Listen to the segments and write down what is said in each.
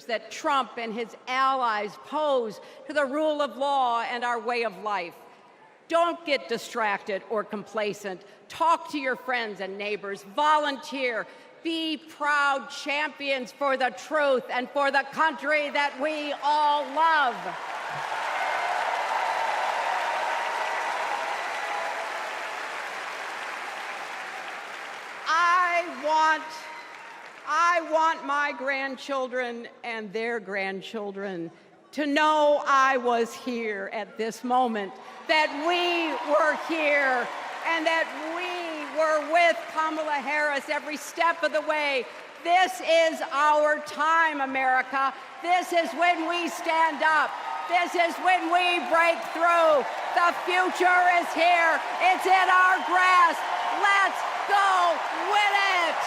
that Trump and his allies pose to the rule of law and our way of life. Don't get distracted or complacent. Talk to your friends and neighbors. Volunteer. Be proud champions for the truth and for the country that we all love. I want my grandchildren and their grandchildren to know I was here at this moment, that we were here, and that we were with Kamala Harris every step of the way. This is our time, America. This is when we stand up. This is when we break through. The future is here. It's in our grasp. Let's go win it!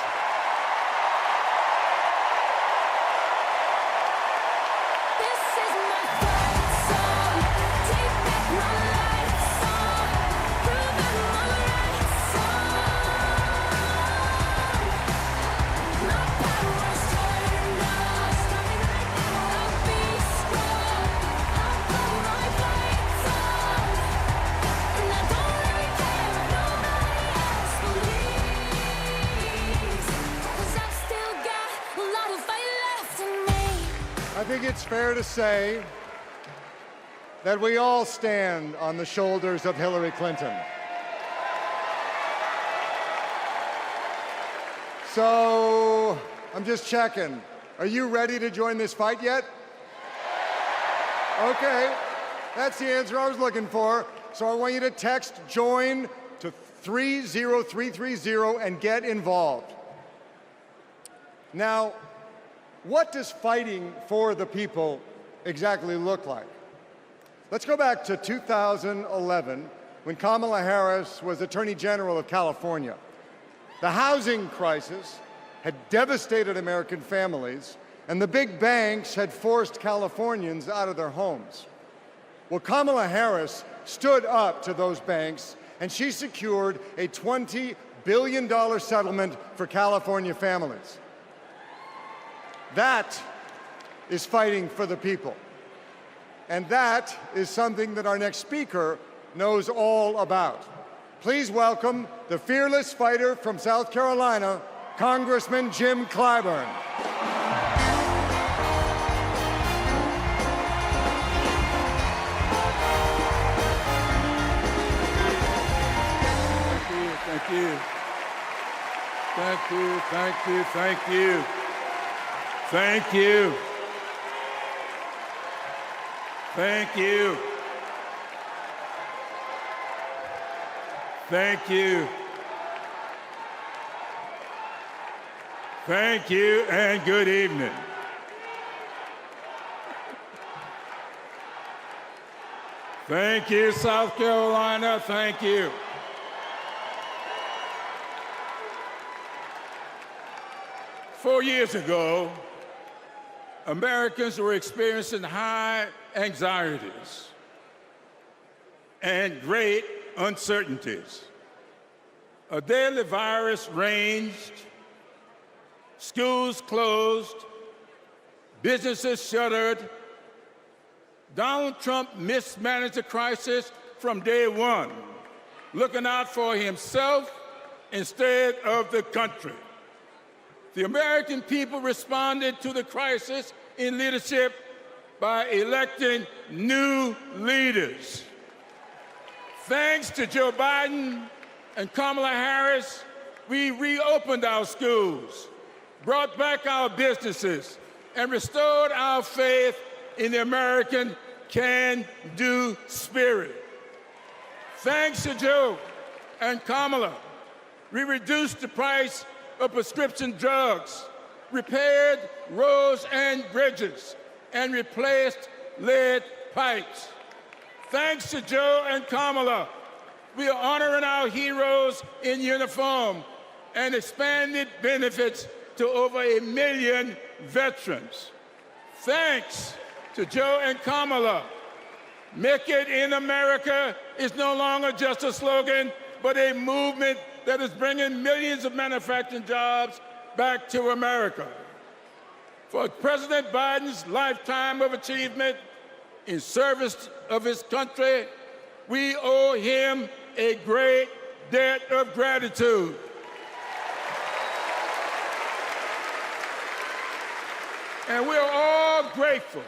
I think it's fair to say that we all stand on the shoulders of Hillary Clinton. So, I'm just checking. Are you ready to join this fight yet? Okay, that's the answer I was looking for. So I want you to text JOIN to 30330 and get involved. Now, what does fighting for the people exactly look like? Let's go back to 2011 when Kamala Harris was Attorney General of California. The housing crisis had devastated American families, and the big banks had forced Californians out of their homes. Well, Kamala Harris stood up to those banks, and she secured a $20 billion settlement for California families. That is fighting for the people. And that is something that our next speaker knows all about. Please welcome the fearless fighter from South Carolina, Congressman Jim Clyburn. Thank you. Thank you, thank you, thank you. Thank you. Thank you. Thank you. Thank you, and good evening. Thank you, South Carolina. Thank you. Four years ago, Americans were experiencing high anxieties and great uncertainties. A deadly virus raged, schools closed, businesses shuttered. Donald Trump mismanaged the crisis from day one, looking out for himself instead of the country. The American people responded to the crisis in leadership by electing new leaders. Thanks to Joe Biden and Kamala Harris, we reopened our schools, brought back our businesses, and restored our faith in the American can-do spirit. Thanks to Joe and Kamala, we reduced the price of prescription drugs, repaired roads and bridges, and replaced lead pipes. Thanks to Joe and Kamala, we are honoring our heroes in uniform and expanded benefits to over 1 million veterans. Thanks to Joe and Kamala, Make It in America is no longer just a slogan, but a movement that is bringing millions of manufacturing jobs back to America. For President Biden's lifetime of achievement in service of his country, we owe him a great debt of gratitude. And we're all grateful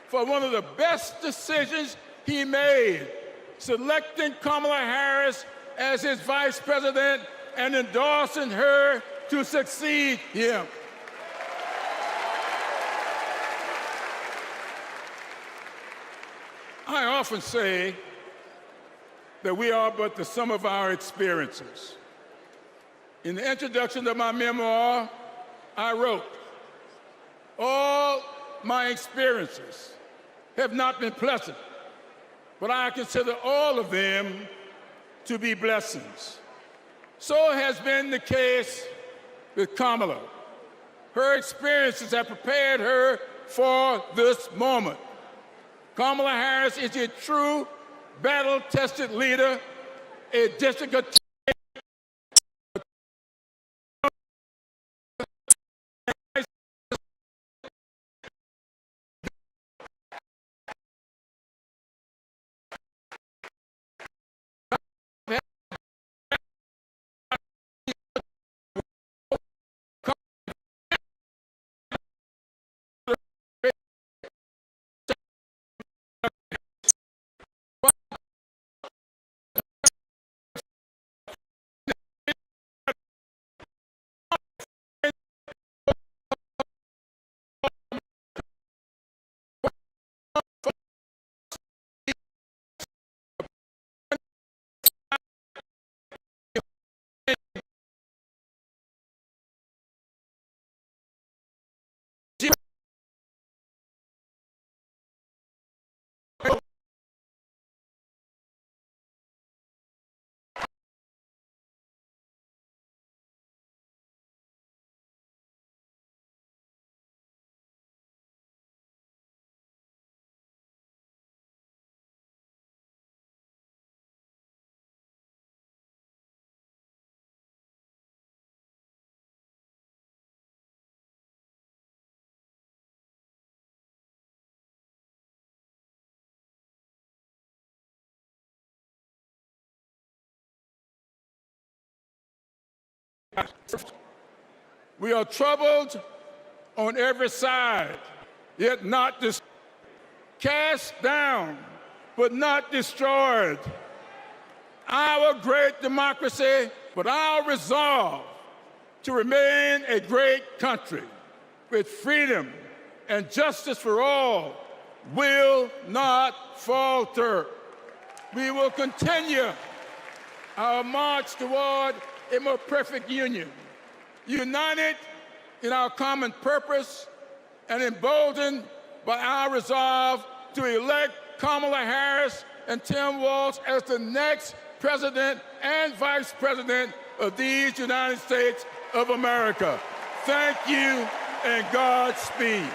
for one of the best decisions he made, selecting Kamala Harris as his vice president and endorsing her to succeed him. I often say that we are but the sum of our experiences. In the introduction of my memoir, I wrote, all my experiences have not been pleasant, but I consider all of them to be blessings. So has been the case with Kamala. Her experiences have prepared her for this moment. Kamala Harris is a true battle-tested leader, a district attorney, we are troubled on every side, yet not cast down, but not destroyed. Our great democracy, but our resolve to remain a great country with freedom and justice for all will not falter. We will continue our march toward a more perfect union, united in our common purpose and emboldened by our resolve to elect Kamala Harris and Tim Walz as the next president and vice president of these United States of America. Thank you and Godspeed.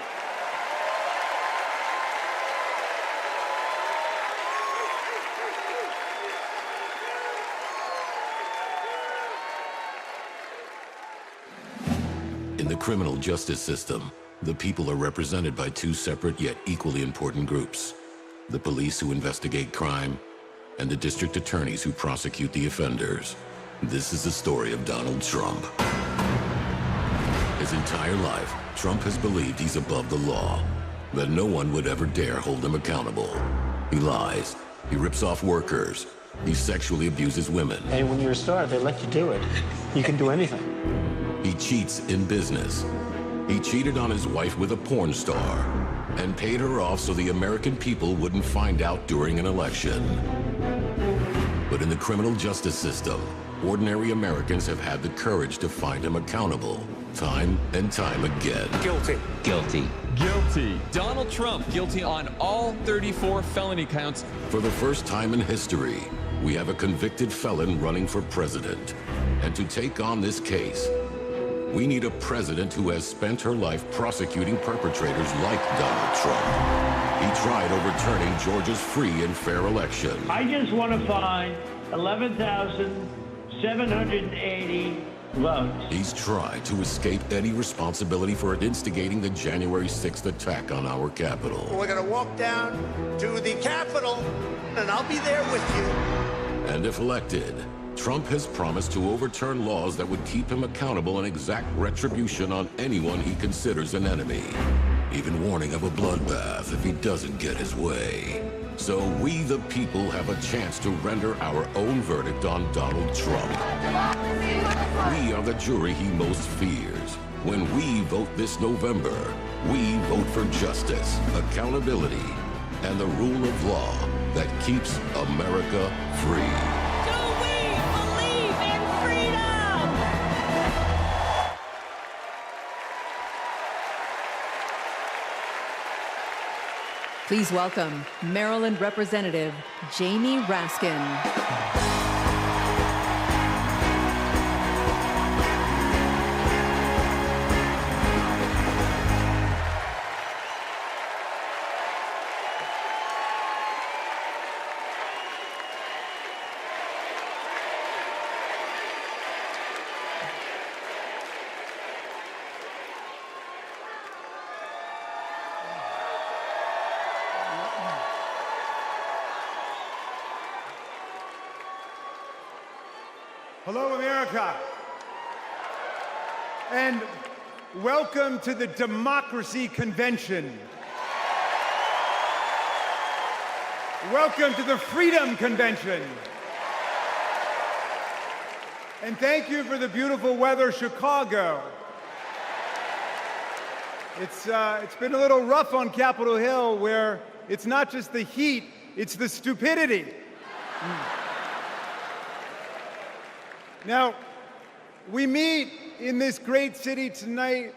In the criminal justice system, the people are represented by two separate yet equally important groups: the police who investigate crime and the district attorneys who prosecute the offenders. This is the story of Donald Trump. His entire life, Trump has believed he's above the law, that no one would ever dare hold him accountable. He lies, he rips off workers, he sexually abuses women. And when you're a star, they let you do it. You can do anything. He cheats in business. He cheated on his wife with a porn star and paid her off so the American people wouldn't find out during an election. But in the criminal justice system, ordinary Americans have had the courage to find him accountable, time and time again. Guilty. Guilty. Guilty. Donald Trump guilty on all 34 felony counts. For the first time in history, we have a convicted felon running for president. And to take on this case, we need a president who has spent her life prosecuting perpetrators like Donald Trump. He tried overturning Georgia's free and fair election. I just want to find 11,780 vote. He's tried to escape any responsibility for instigating the January 6th attack on our Capitol. We're going to walk down to the Capitol, and I'll be there with you. And if elected, Trump has promised to overturn laws that would keep him accountable and exact retribution on anyone he considers an enemy, even warning of a bloodbath if he doesn't get his way. So we, the people, have a chance to render our own verdict on Donald Trump. We are the jury he most fears. When we vote this November, we vote for justice, accountability, and the rule of law that keeps America free. Do we believe in freedom? Please welcome Maryland Representative Jamie Raskin. Hello, America. And welcome to the Democracy Convention. Welcome to the Freedom Convention. And thank you for the beautiful weather, Chicago. It's been a little rough on Capitol Hill, where it's not just the heat, it's the stupidity. Now, we meet in this great city tonight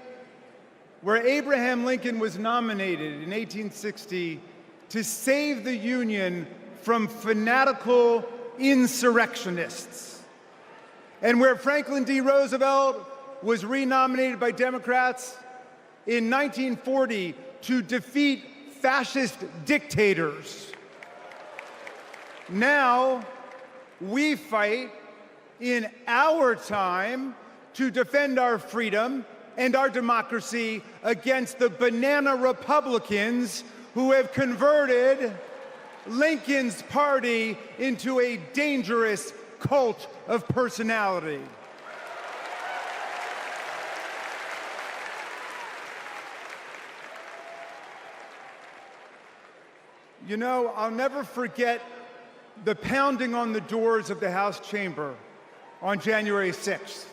where Abraham Lincoln was nominated in 1860 to save the Union from fanatical insurrectionists, and where Franklin D. Roosevelt was renominated by Democrats in 1940 to defeat fascist dictators. Now, we fight in our time to defend our freedom and our democracy against the banana Republicans who have converted Lincoln's party into a dangerous cult of personality. You know, I'll never forget the pounding on the doors of the House chamber on January 6th,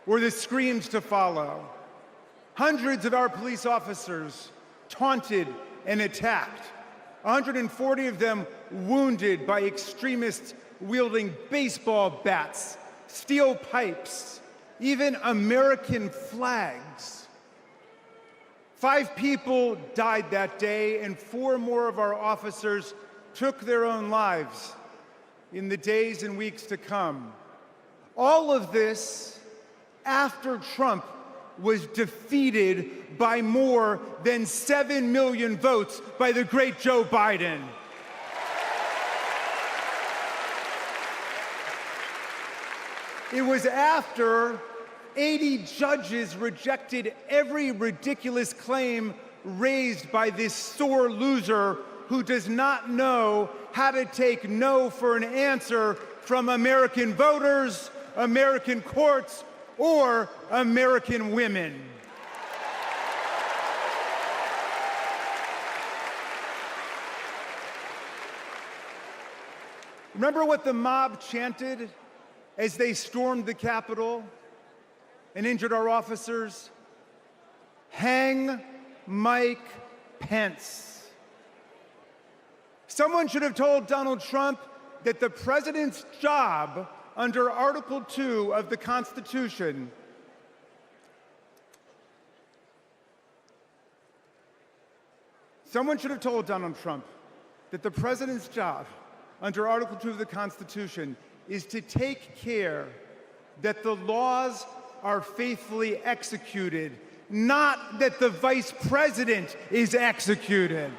or the screams to follow. Hundreds of our police officers taunted and attacked, 140 of them wounded by extremists wielding baseball bats, steel pipes, even American flags. 5 people died that day, and 4 more of our officers took their own lives in the days and weeks to come. All of this after Trump was defeated by more than 7 million votes by the great Joe Biden. It was after 80 judges rejected every ridiculous claim raised by this sore loser who does not know how to take no for an answer from American voters, American courts, or American women. Remember what the mob chanted as they stormed the Capitol and injured our officers? Hang Mike Pence. Someone should have told Donald Trump that the president's job under Article 2 of the Constitution Someone should have told Donald Trump that the president's job under Article 2 of the Constitution is to take care that the laws are faithfully executed, not that the vice president is executed.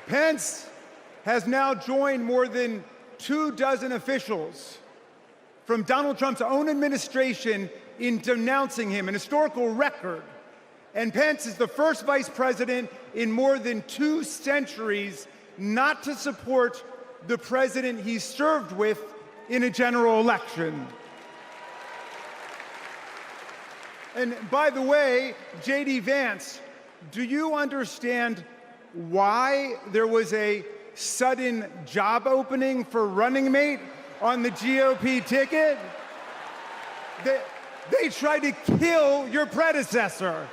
Pence, has now joined more than 24 officials from Donald Trump's own administration in denouncing him, an historical record. And Pence is the first vice president in more than 2 centuries not to support the president he served with in a general election. And by the way, J.D. Vance, do you understand why there was a sudden job opening for running mate on the GOP ticket? They tried to kill your predecessor.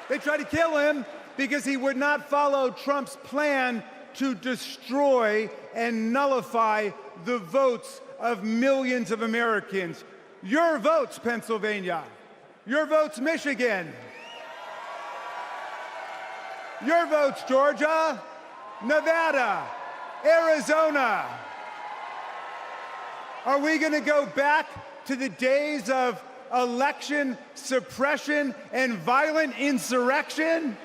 They tried to kill him because he would not follow Trump's plan to destroy and nullify the votes of millions of Americans. Your votes, Pennsylvania. Your votes, Michigan. Your votes, Georgia, Nevada, Arizona. Are we going to go back to the days of election suppression and violent insurrection?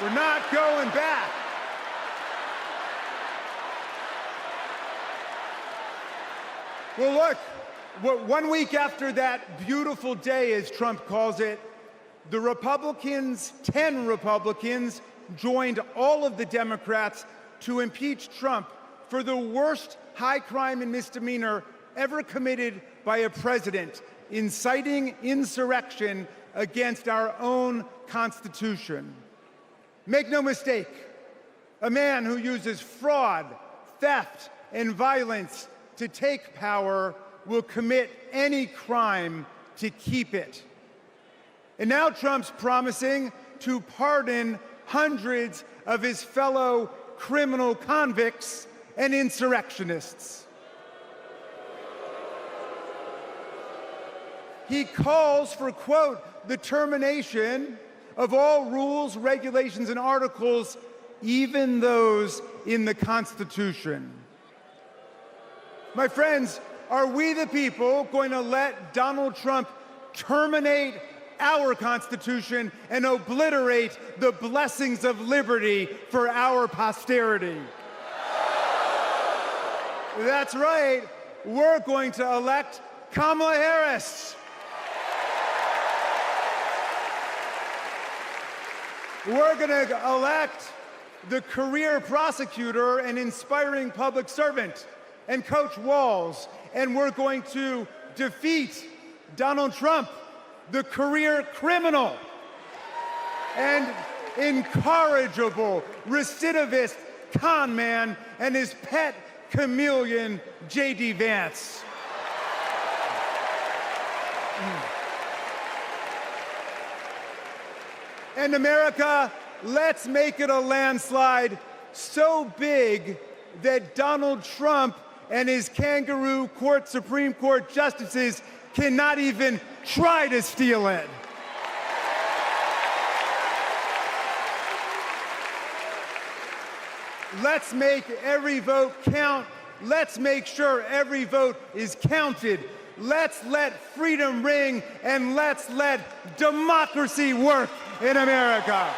We're not going back. Well, look, 1 week after that beautiful day, as Trump calls it, the Republicans, 10 Republicans, joined all of the Democrats to impeach Trump for the worst high crime and misdemeanor ever committed by a president, inciting insurrection against our own Constitution. Make no mistake, a man who uses fraud, theft, and violence to take power will commit any crime to keep it. And now Trump's promising to pardon hundreds of his fellow criminal convicts and insurrectionists. He calls for, quote, the termination of all rules, regulations, and articles, even those in the Constitution. My friends, are we the people going to let Donald Trump terminate our Constitution and obliterate the blessings of liberty for our posterity? That's right, we're going to elect Kamala Harris. We're going to elect the career prosecutor and inspiring public servant and Coach Walz, and we're going to defeat Donald Trump, the career criminal and incorrigible recidivist con man, and his pet chameleon, J.D. Vance. And America, let's make it a landslide so big that Donald Trump and his kangaroo court Supreme Court justices cannot even try to steal it. Let's make every vote count. Let's make sure every vote is counted. Let's let freedom ring, and let's let democracy work in America.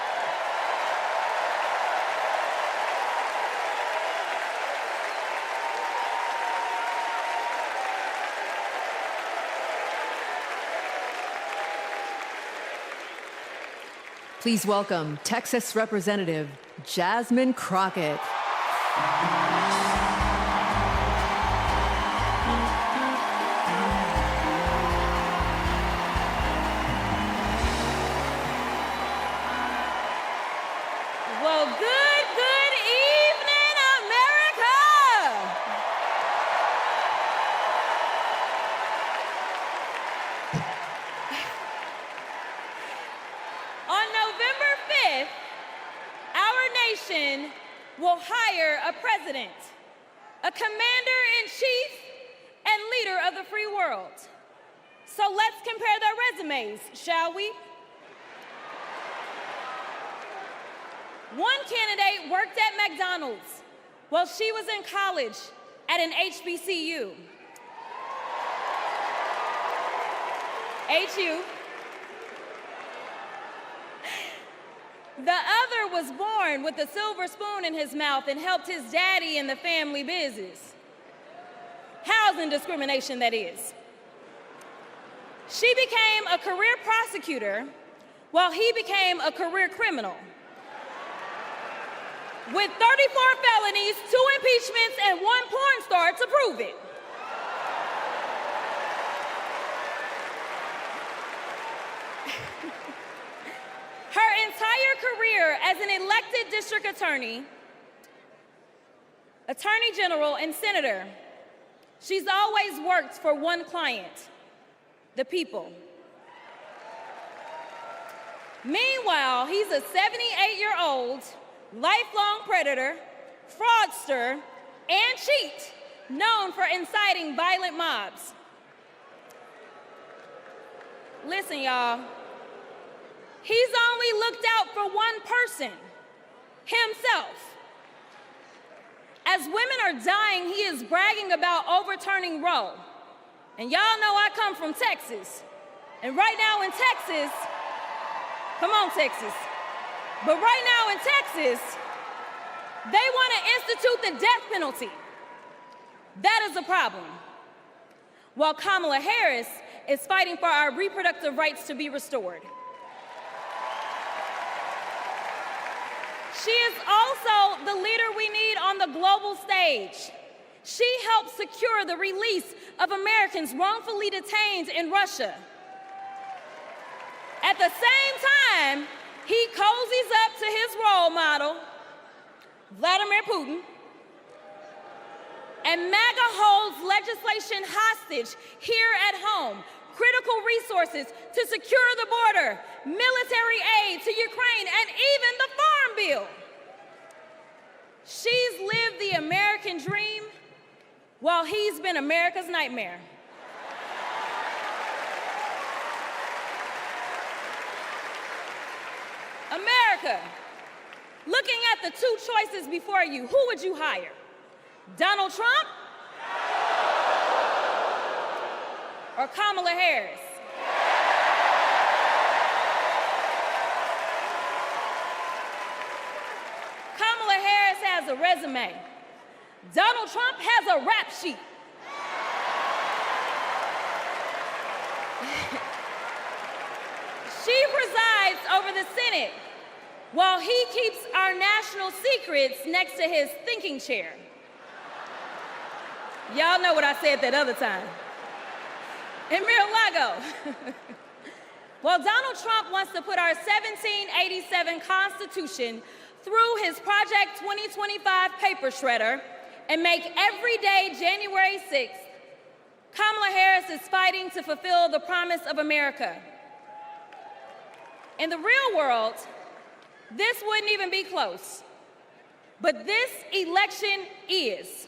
Please welcome Texas Representative Jasmine Crockett. Well, good evening, America! On November 5th, our nation will hire a president, a commander-in-chief, and leader of the free world. So let's compare their resumes, shall we? One candidate worked at McDonald's, while she was in college at an HBCU. HU. The other was born with a silver spoon in his mouth and helped his daddy in the family business. Housing discrimination, that is. She became a career prosecutor while he became a career criminal. With 34 felonies, 2 impeachments, and 1 porn star to prove it. Her entire career as an elected district attorney, attorney general, and senator, she's always worked for one client, the people. Meanwhile, he's a 78-year-old, lifelong predator, fraudster, and cheat, known for inciting violent mobs. Listen, y'all. He's only looked out for one person, himself. As women are dying, he is bragging about overturning Roe. And y'all know I come from Texas. And right now in Texas, come on, Texas. But right now in Texas, they want to institute the death penalty. That is a problem. While Kamala Harris is fighting for our reproductive rights to be restored. She is also the leader we need on the global stage. She helped secure the release of Americans wrongfully detained in Russia. At the same time, he cozies up to his role model, Vladimir Putin, and MAGA holds legislation hostage here at home, critical resources to secure the border, military aid to Ukraine, and even the Farm Bill. She's lived the American dream while he's been America's nightmare. America, looking at the 2 choices before you, who would you hire? Donald Trump or Kamala Harris? Kamala Harris has a resume. Donald Trump has a rap sheet. She presides over the Senate while he keeps our national secrets next to his thinking chair. Y'all know what I said that other time. In Mar-a-Lago. Well, Donald Trump wants to put our 1787 Constitution through his Project 2025 paper shredder and make every day January 6th, Kamala Harris is fighting to fulfill the promise of America. In the real world, this wouldn't even be close. But this election is.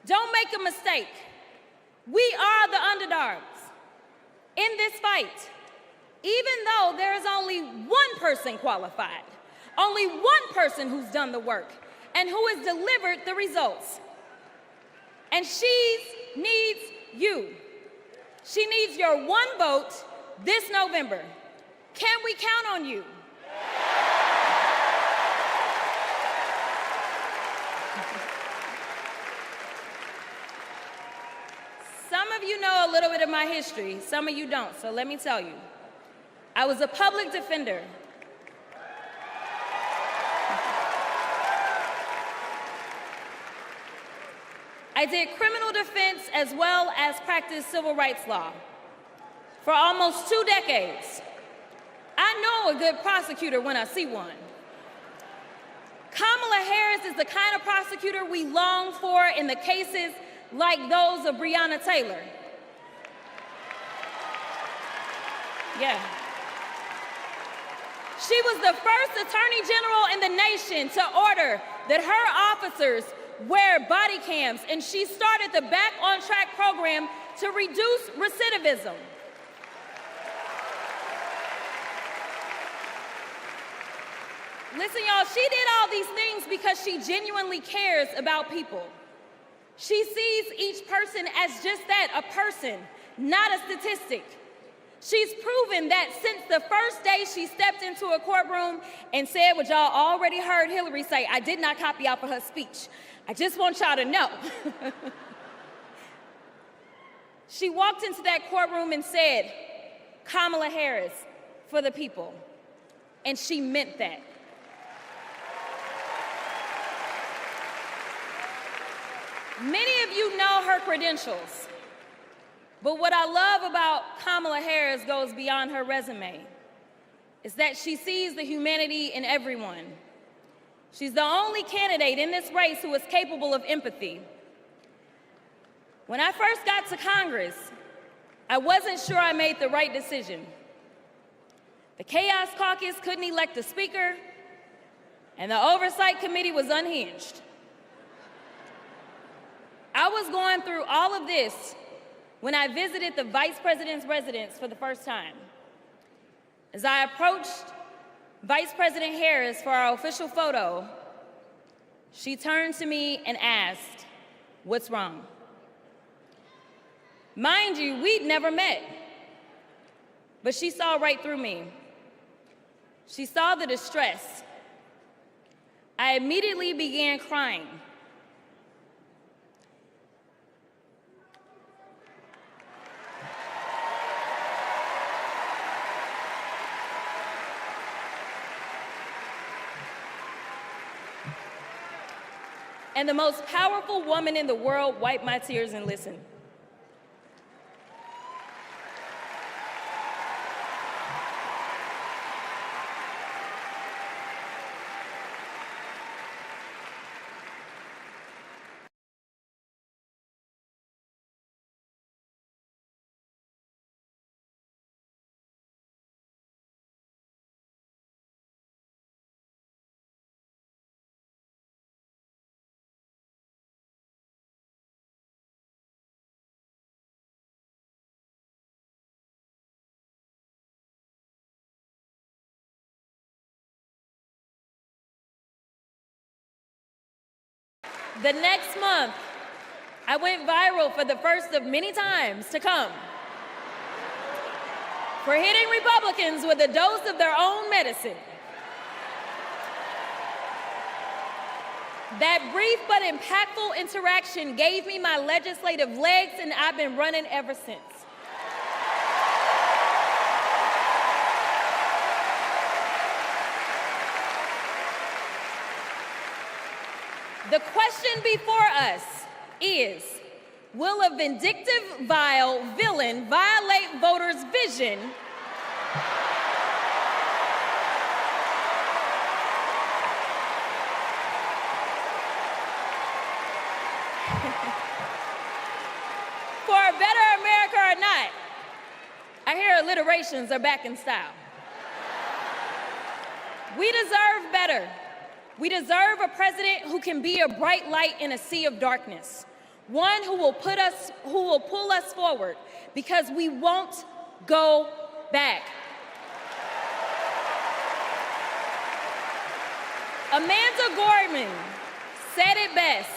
Don't make a mistake. We are the underdogs in this fight, even though there is only one person qualified, only one person who's done the work and who has delivered the results. And she needs you. She needs your one vote this November. Can we count on you? Some of you know a little bit of my history, some of you don't, so let me tell you. I was a public defender. I did criminal defense as well as practiced civil rights law for almost 2 decades. I know a good prosecutor when I see one. Kamala Harris is the kind of prosecutor we long for in the cases like those of Breonna Taylor. Yeah. She was the first Attorney General in the nation to order that her officers wear body cams, and she started the Back on Track program to reduce recidivism. Listen, y'all, she did all these things because she genuinely cares about people. She sees each person as just that, a person, not a statistic. She's proven that since the first day she stepped into a courtroom and said what y'all already heard Hillary say. I did not copy out for her speech. I just want y'all to know. She walked into that courtroom and said, Kamala Harris, for the people. And she meant that. Many of you know her credentials. But what I love about Kamala Harris goes beyond her resume, is that she sees the humanity in everyone. She's the only candidate in this race who is capable of empathy. When I first got to Congress, I wasn't sure I made the right decision. The Chaos Caucus couldn't elect a speaker, and the Oversight Committee was unhinged. I was going through all of this when I visited the Vice President's residence for the first time. As I approached Vice President Harris for our official photo, she turned to me and asked, "What's wrong?" Mind you, we'd never met, but she saw right through me. She saw the distress. I immediately began crying. And the most powerful woman in the world wiped my tears and listened. The next month, I went viral for the first of many times to come for hitting Republicans with a dose of their own medicine. That brief but impactful interaction gave me my legislative legs, and I've been running ever since. The question before us is, will a vindictive, vile villain violate voters' vision for a better America or not? I hear alliterations are back in style. We deserve better. We deserve a president who can be a bright light in a sea of darkness, one who will pull us forward, because we won't go back. Amanda Gorman said it best: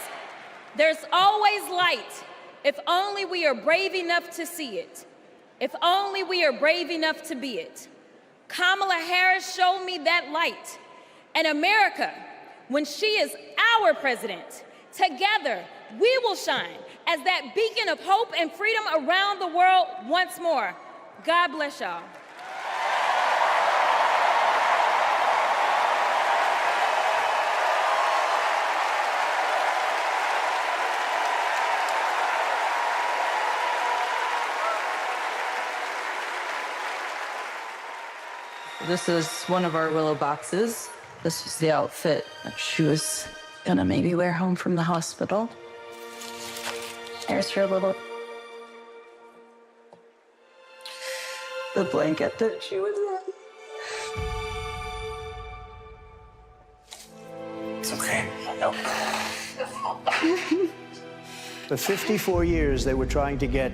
there's always light if only we are brave enough to see it, if only we are brave enough to be it. Kamala Harris showed me that light. And America, when she is our president, together we will shine as that beacon of hope and freedom around the world once more. God bless y'all. This is one of our willow boxes. This was the outfit that she was gonna maybe wear home from the hospital. Here's her little... the blanket that she was in. It's okay. No. For 54 years, they were trying to get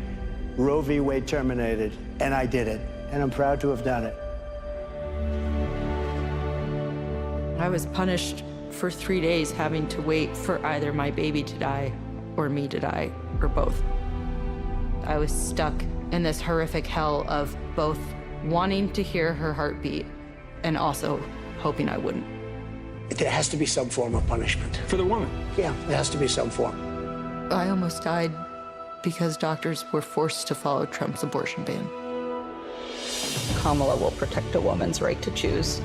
Roe v. Wade terminated, and I did it, and I'm proud to have done it. I was punished for 3 days having to wait for either my baby to die or me to die, or both. I was stuck in this horrific hell of both wanting to hear her heartbeat and also hoping I wouldn't. There has to be some form of punishment. For the woman? Yeah, there has to be some form. I almost died because doctors were forced to follow Trump's abortion ban. Kamala will protect a woman's right to choose.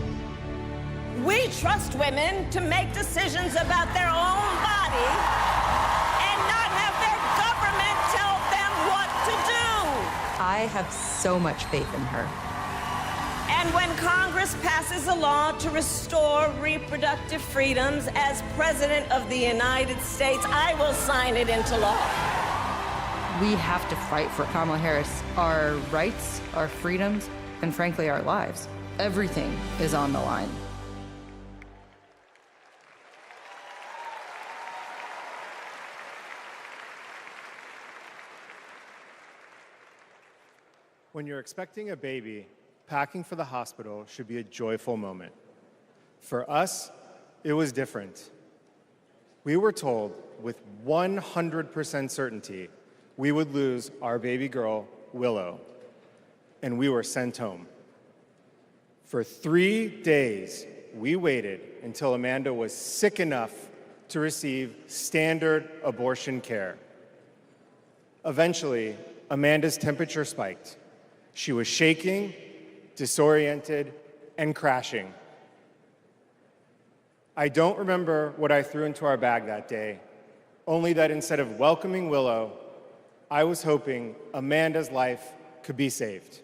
We trust women to make decisions about their own body and not have their government tell them what to do. I have so much faith in her. And when Congress passes a law to restore reproductive freedoms as President of the United States, I will sign it into law. We have to fight for Kamala Harris, our rights, our freedoms, and frankly, our lives. Everything is on the line. When you're expecting a baby, packing for the hospital should be a joyful moment. For us, it was different. We were told with 100% certainty we would lose our baby girl, Willow, and we were sent home. For 3 days, we waited until Amanda was sick enough to receive standard abortion care. Eventually, Amanda's temperature spiked. She was shaking, disoriented, and crashing. I don't remember what I threw into our bag that day, only that instead of welcoming Willow, I was hoping Amanda's life could be saved.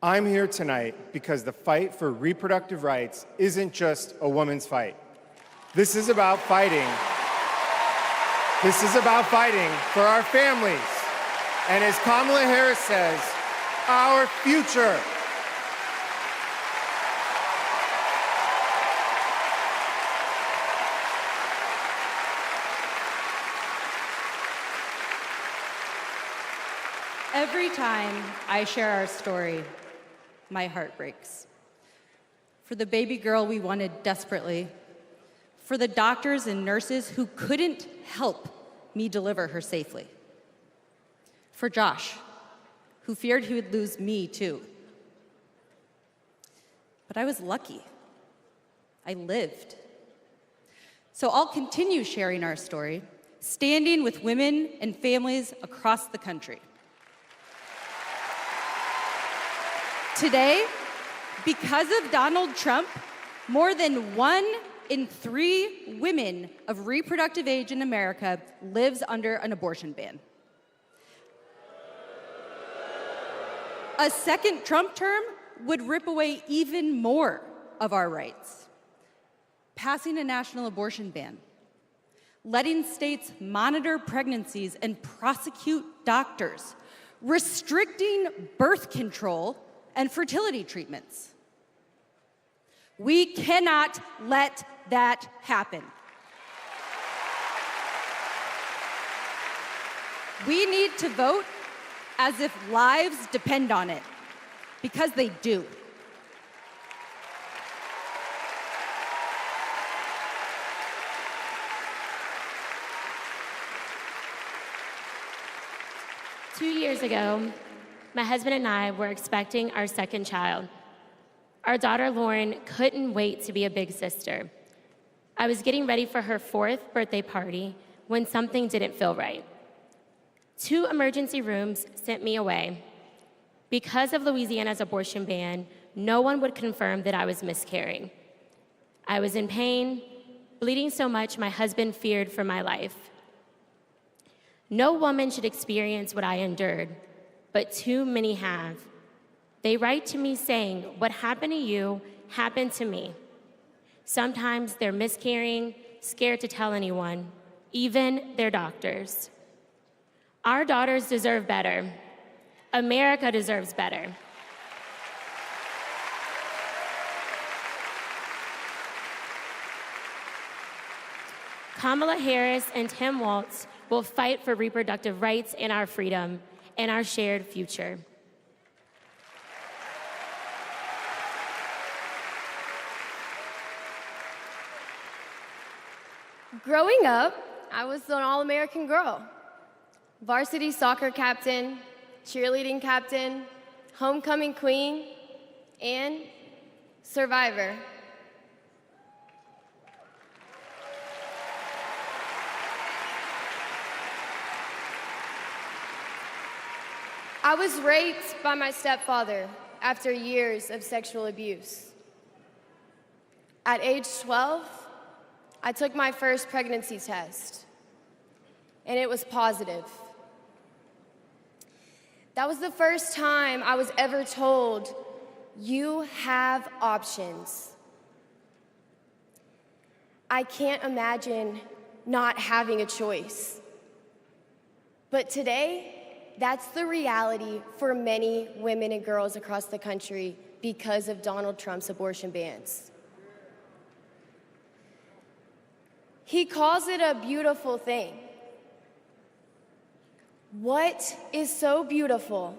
I'm here tonight because the fight for reproductive rights isn't just a woman's fight. This is about fighting. This is about fighting for our families. And as Kamala Harris says, our future. Every time I share our story, my heart breaks. For the baby girl we wanted desperately, for the doctors and nurses who couldn't help me deliver her safely, for Josh, who feared he would lose me too. But I was lucky. I lived. So I'll continue sharing our story, standing with women and families across the country. Today, because of Donald Trump, more than 1 in 3 women of reproductive age in America lives under an abortion ban. A second Trump term would rip away even more of our rights. Passing a national abortion ban, letting states monitor pregnancies and prosecute doctors, restricting birth control and fertility treatments. We cannot let that happen. We need to vote as if lives depend on it, because they do. Two years ago, my husband and I were expecting our second child. Our daughter, Lauren, couldn't wait to be a big sister. I was getting ready for her 4th birthday party when something didn't feel right. 2 emergency rooms sent me away. Because of Louisiana's abortion ban, no one would confirm that I was miscarrying. I was in pain, bleeding so much my husband feared for my life. No woman should experience what I endured, but too many have. They write to me saying, "What happened to you happened to me." Sometimes they're miscarrying, scared to tell anyone, even their doctors. Our daughters deserve better. America deserves better. Kamala Harris and Tim Walz will fight for reproductive rights and our freedom and our shared future. Growing up, I was an all-American girl. Varsity soccer captain, cheerleading captain, homecoming queen, and survivor. I was raped by my stepfather after years of sexual abuse. At age 12, I took my first pregnancy test, and it was positive. That was the first time I was ever told, you have options. I can't imagine not having a choice. But today, that's the reality for many women and girls across the country because of Donald Trump's abortion bans. He calls it a beautiful thing. What is so beautiful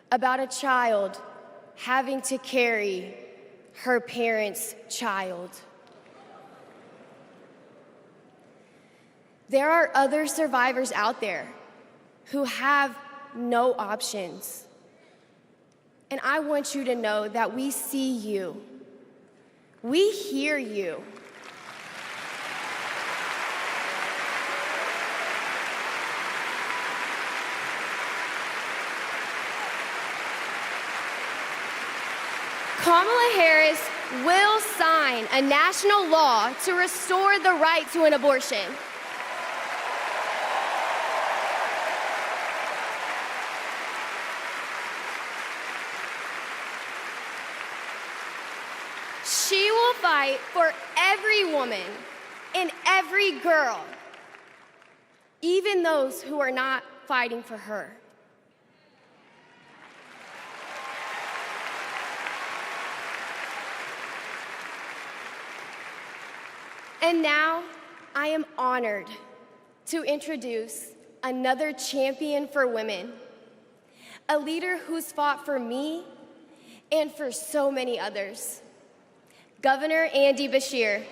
about a child having to carry her parent's child? There are other survivors out there who have no options. And I want you to know that we see you. We hear you. Kamala Harris will sign a national law to restore the right to an abortion. She will fight for every woman and every girl, even those who are not fighting for her. And now, I am honored to introduce another champion for women, a leader who's fought for me and for so many others, Governor Andy Beshear.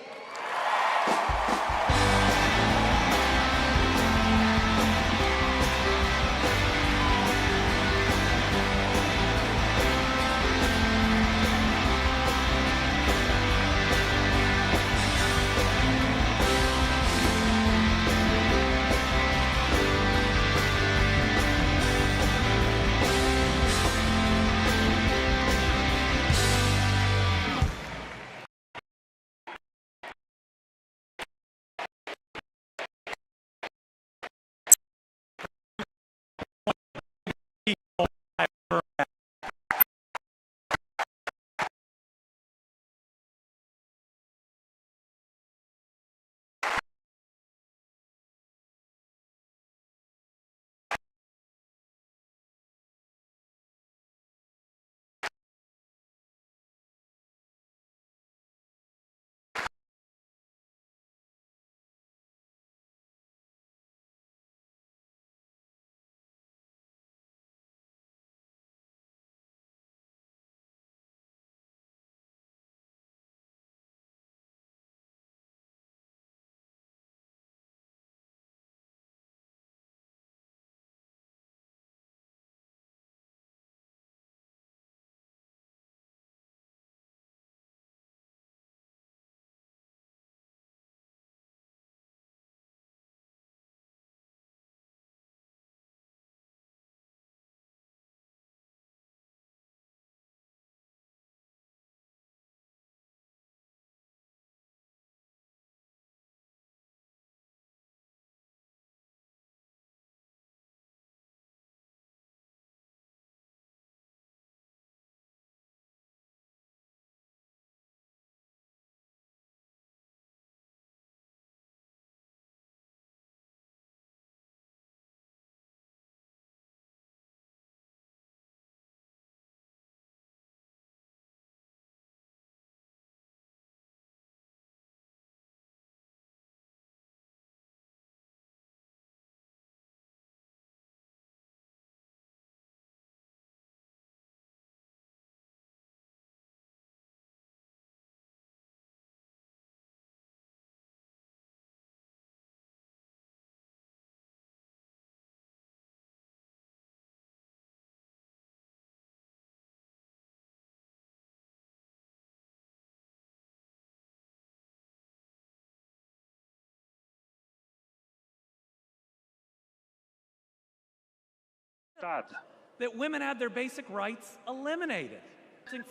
that women had their basic rights eliminated.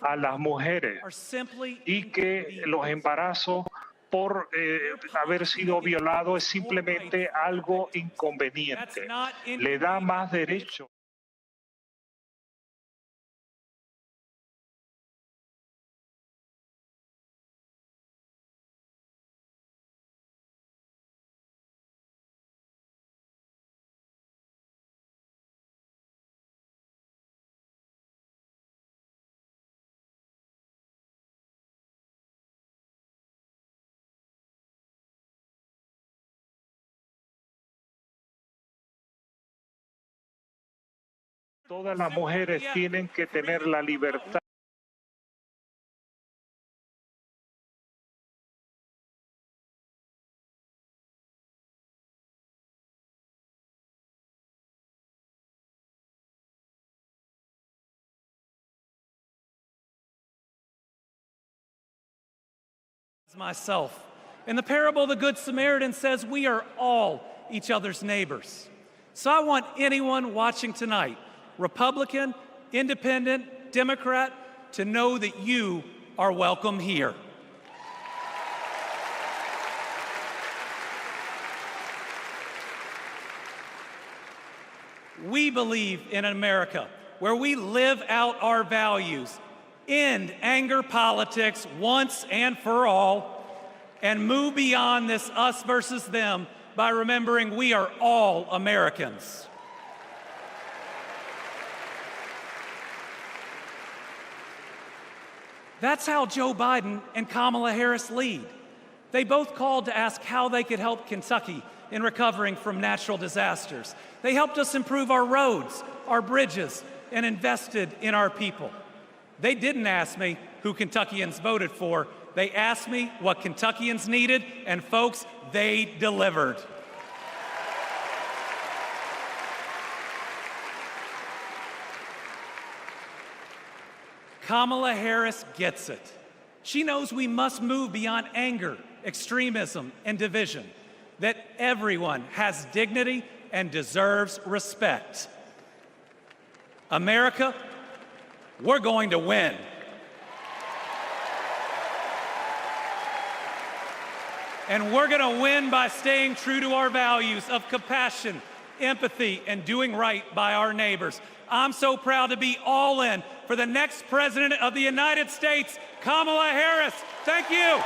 A las mujeres y que los embarazos por haber sido violados es simplemente algo inconveniente. Le da más derecho. Todas las mujeres tienen que tener la libertad. Myself. In the parable, the Good Samaritan says we are all each other's neighbors. So I want anyone watching tonight, Republican, Independent, Democrat, to know that you are welcome here. We believe in America where we live out our values, end anger politics once and for all, and move beyond this us versus them by remembering we are all Americans. That's how Joe Biden and Kamala Harris lead. They both called to ask how they could help Kentucky in recovering from natural disasters. They helped us improve our roads, our bridges, and invested in our people. They didn't ask me who Kentuckians voted for. They asked me what Kentuckians needed, and folks, they delivered. Kamala Harris gets it. She knows we must move beyond anger, extremism, and division, that everyone has dignity and deserves respect. America, we're going to win. And we're going to win by staying true to our values of compassion, empathy, and doing right by our neighbors. I'm so proud to be all in for the next President of the United States, Kamala Harris. Thank you.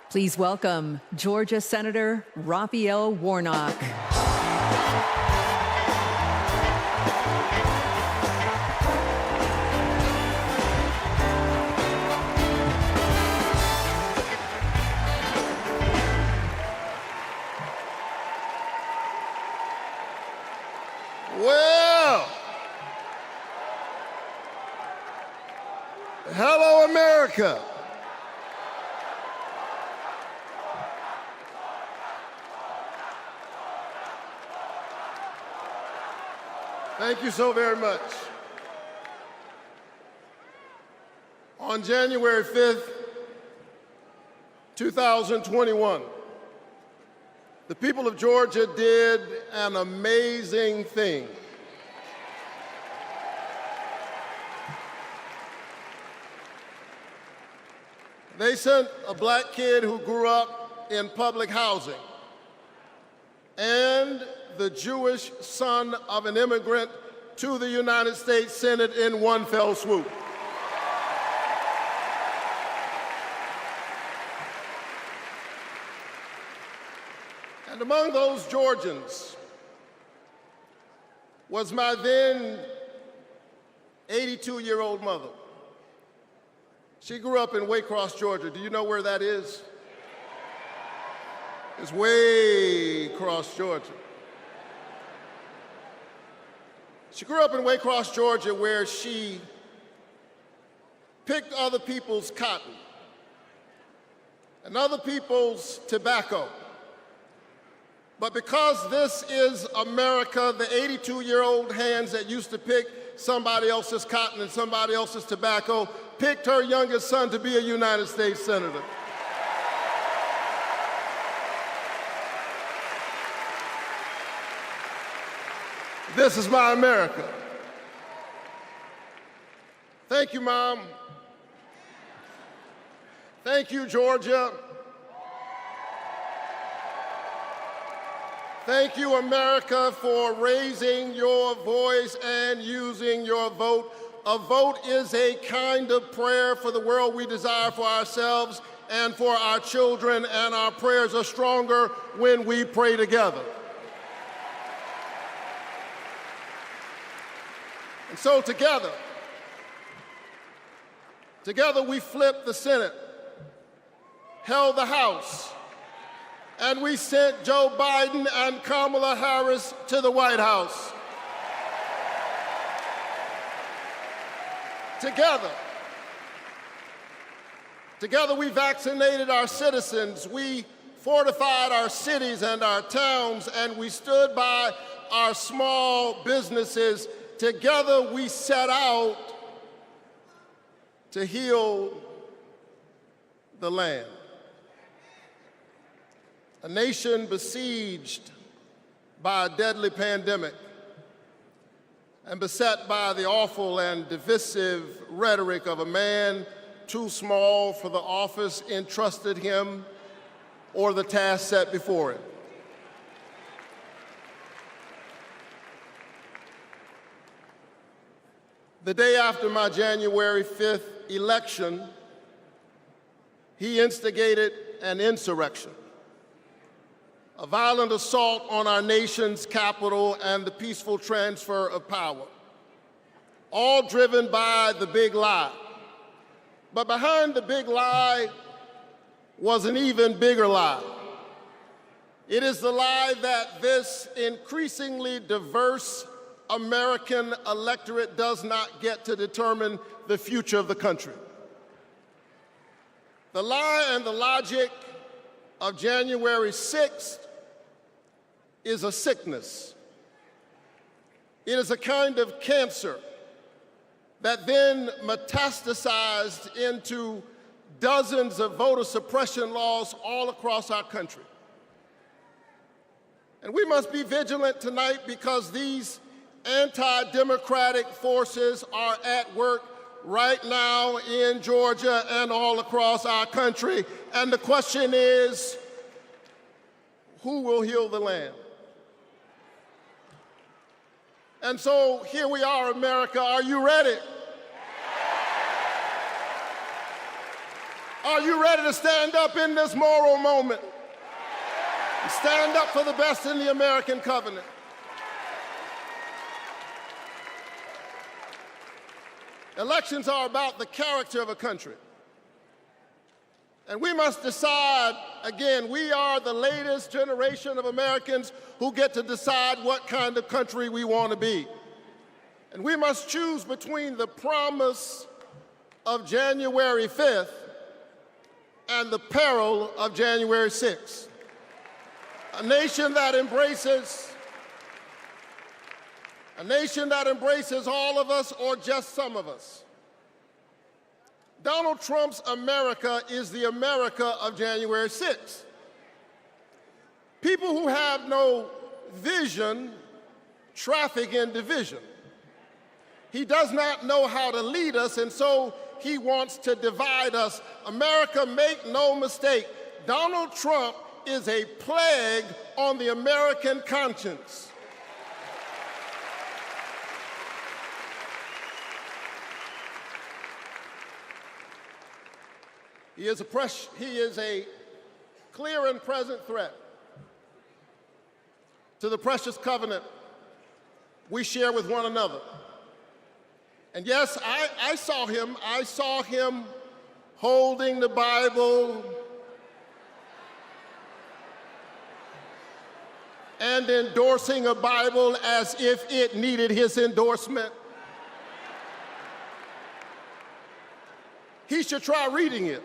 Please welcome Georgia Senator Raphael Warnock. Well, hello, America. Thank you so very much. On January 5th, 2021, the people of Georgia did an amazing thing. They sent a black kid who grew up in public housing and the Jewish son of an immigrant to the United States Senate in one fell swoop. And among those Georgians was my then 82-year-old mother. She grew up in Waycross, Georgia. Do you know where that is? It's way across Georgia. She grew up in Waycross, Georgia, where she picked other people's cotton and other people's tobacco But because this is America, the 82-year-old hands that used to pick somebody else's cotton and somebody else's tobacco picked her youngest son to be a United States Senator. This is my America. Thank you, Mom. Thank you, Georgia. Thank you, America, for raising your voice and using your vote. A vote is a kind of prayer for the world we desire for ourselves and for our children, and our prayers are stronger when we pray together. And so together we flipped the Senate, held the House, and we sent Joe Biden and Kamala Harris to the White House. Together we vaccinated our citizens, we fortified our cities and our towns, and we stood by our small businesses. Together we set out to heal the land. A nation besieged by a deadly pandemic and beset by the awful and divisive rhetoric of a man too small for the office entrusted him or the task set before him. The day after my January 5th election, he instigated an insurrection, a violent assault on our nation's capital and the peaceful transfer of power, all driven by the big lie. But behind the big lie was an even bigger lie. It is the lie that this increasingly diverse American electorate does not get to determine the future of the country. The lie and the logic of January 6th is a sickness. It is a kind of cancer that then metastasized into dozens of voter suppression laws all across our country. And we must be vigilant tonight because these anti-democratic forces are at work right now in Georgia and all across our country. And the question is, who will heal the land? And so here we are, America. Are you ready? Are you ready to stand up in this moral moment? Stand up for the best in the American covenant. Elections are about the character of a country. And we must decide, again, we are the latest generation of Americans who get to decide what kind of country we want to be. And we must choose between the promise of January 5th and the peril of January 6th. A nation that embraces all of us or just some of us. Donald Trump's America is the America of January 6th. People who have no vision traffic in division. He does not know how to lead us, and so he wants to divide us. America, make no mistake, Donald Trump is a plague on the American conscience. He is a clear and present threat to the precious covenant we share with one another. And yes, I saw him holding the Bible and endorsing a Bible as if it needed his endorsement. He should try reading it.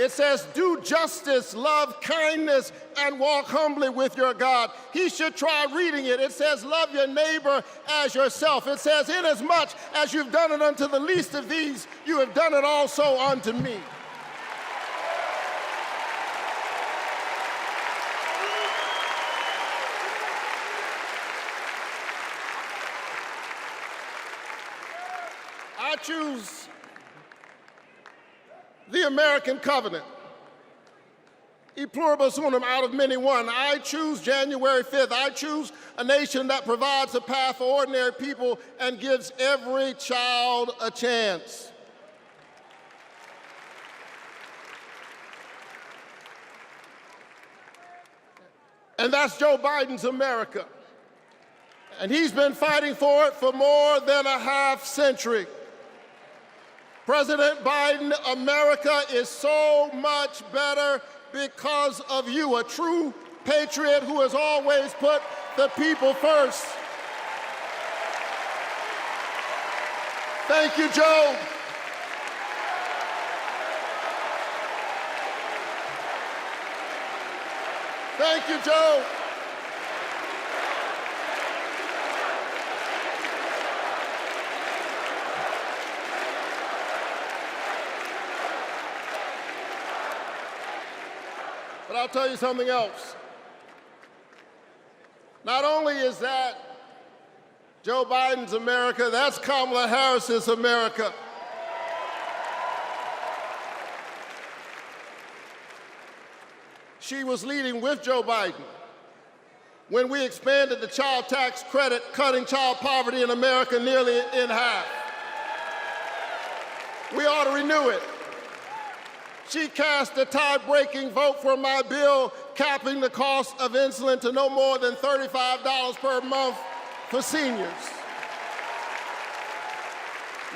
It says, do justice, love kindness, and walk humbly with your God. He should try reading it. It says, love your neighbor as yourself. It says, inasmuch as you've done it unto the least of these, you have done it also unto me. I choose the American covenant. E pluribus unum, out of many one. I choose January 5th. I choose a nation that provides a path for ordinary people and gives every child a chance. And that's Joe Biden's America. And he's been fighting for it for more than a half century. President Biden, America is so much better because of you, a true patriot who has always put the people first. Thank you, Joe. Thank you, Joe. But I'll tell you something else. Not only is that Joe Biden's America, that's Kamala Harris's America. She was leading with Joe Biden when we expanded the child tax credit, cutting child poverty in America nearly in half. We ought to renew it. She cast a tie-breaking vote for my bill capping the cost of insulin to no more than $35 per month for seniors.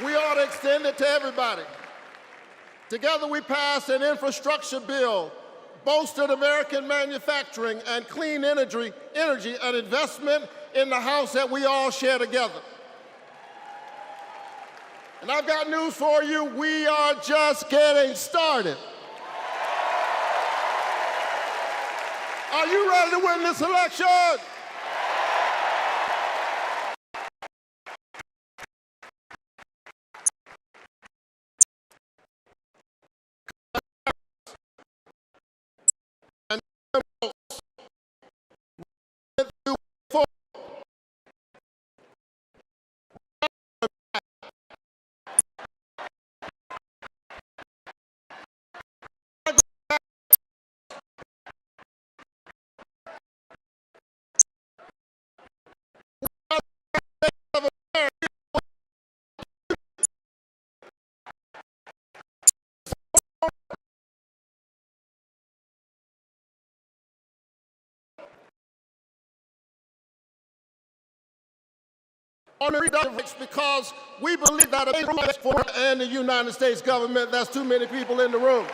We ought to extend it to everybody. Together we passed an infrastructure bill, bolstered American manufacturing and clean energy, an investment in the house that we all share together. And I've got news for you, we are just getting started. Are you ready to win this election? On reproductive, because we believe that a and the United States government, that's too many people in the room.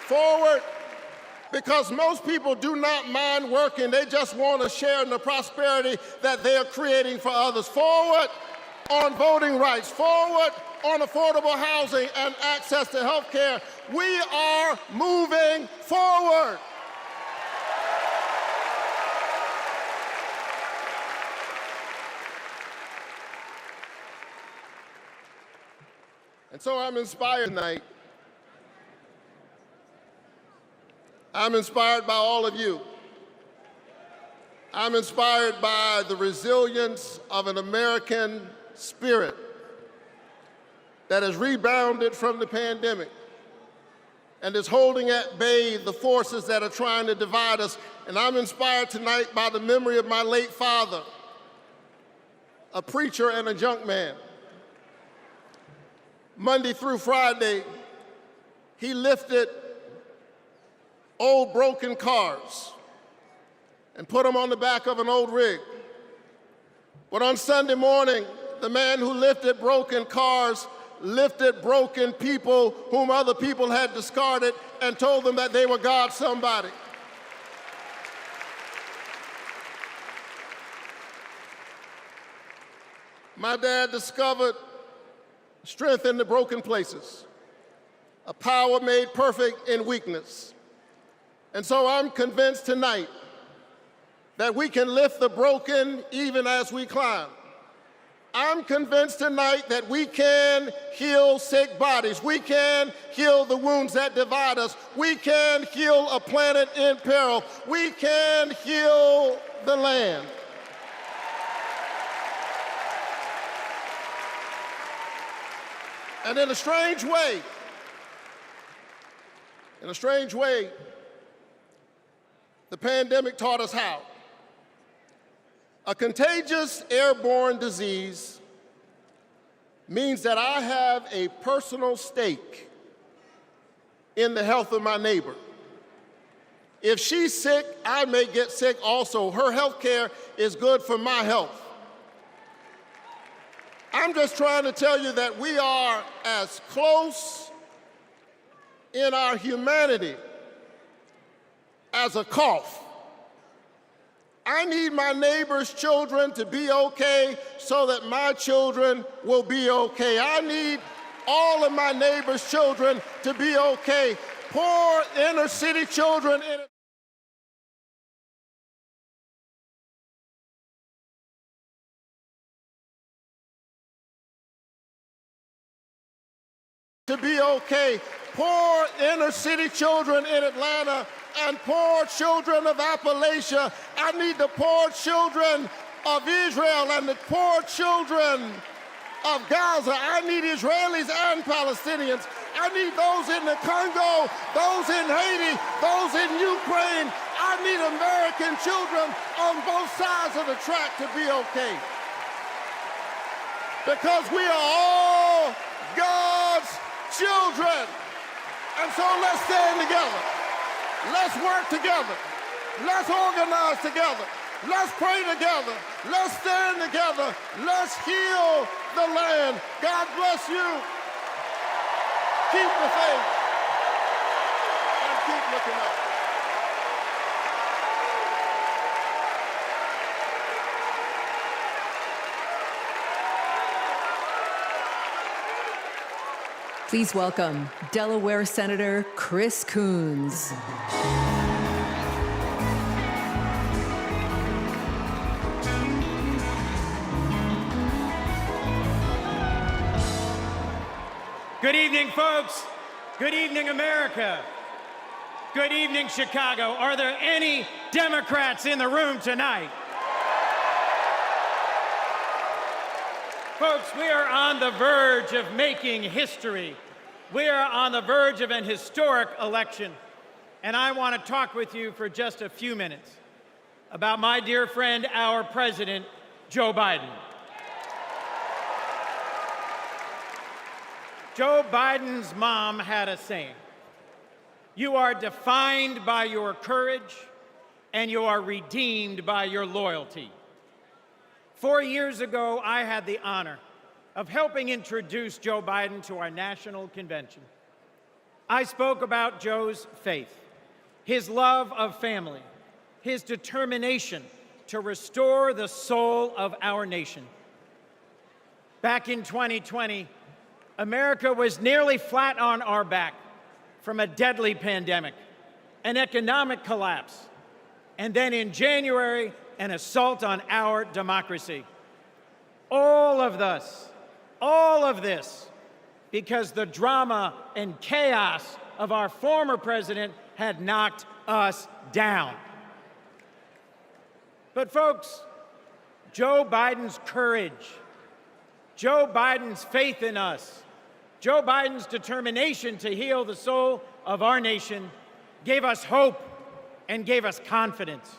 Forward, because most people do not mind working, they just want to share in the prosperity that they are creating for others. Forward on voting rights, forward on affordable housing and access to health care. We are moving forward. And so I'm inspired tonight. I'm inspired by all of you. I'm inspired by the resilience of an American spirit that has rebounded from the pandemic and is holding at bay the forces that are trying to divide us. And I'm inspired tonight by the memory of my late father, a preacher and a junk man. Monday through Friday, he lifted old broken cars and put them on the back of an old rig. But on Sunday morning, the man who lifted broken cars lifted broken people whom other people had discarded and told them that they were God's somebody. My dad discovered strength in the broken places, a power made perfect in weakness. And so I'm convinced tonight that we can lift the broken even as we climb. I'm convinced tonight that we can heal sick bodies. We can heal the wounds that divide us. We can heal a planet in peril. We can heal the land. And in a strange way, the pandemic taught us how. A contagious airborne disease means that I have a personal stake in the health of my neighbor. If she's sick, I may get sick also. Her health care is good for my health. I'm just trying to tell you that we are as close in our humanity as a cough. I need my neighbor's children to be okay so that my children will be okay. I need all of my neighbor's children to be okay. Poor inner city children in it. To be okay. Poor inner city children in Atlanta and poor children of Appalachia. I need the poor children of Israel and the poor children of Gaza. I need Israelis and Palestinians. I need those in the Congo, those in Haiti, those in Ukraine. I need American children on both sides of the track to be okay. Because we are all God's children. And so let's stand together. Let's work together. Let's organize together. Let's pray together. Let's stand together. Let's heal the land. God bless you. Keep the faith and keep looking up. Please welcome Delaware Senator Chris Coons. Good evening, folks. Good evening, America. Good evening, Chicago. Are there any Democrats in the room tonight? Folks, we are on the verge of making history. We are on the verge of an historic election. And I want to talk with you for just a few minutes about my dear friend, our president, Joe Biden. Joe Biden's mom had a saying: "You are defined by your courage, and you are redeemed by your loyalty." 4 years ago, I had the honor of helping introduce Joe Biden to our national convention. I spoke about Joe's faith, his love of family, his determination to restore the soul of our nation. Back in 2020, America was nearly flat on our back from a deadly pandemic, an economic collapse, and then in January, an assault on our democracy. All of this, because the drama and chaos of our former president had knocked us down. But folks, Joe Biden's courage, Joe Biden's faith in us, Joe Biden's determination to heal the soul of our nation gave us hope and gave us confidence.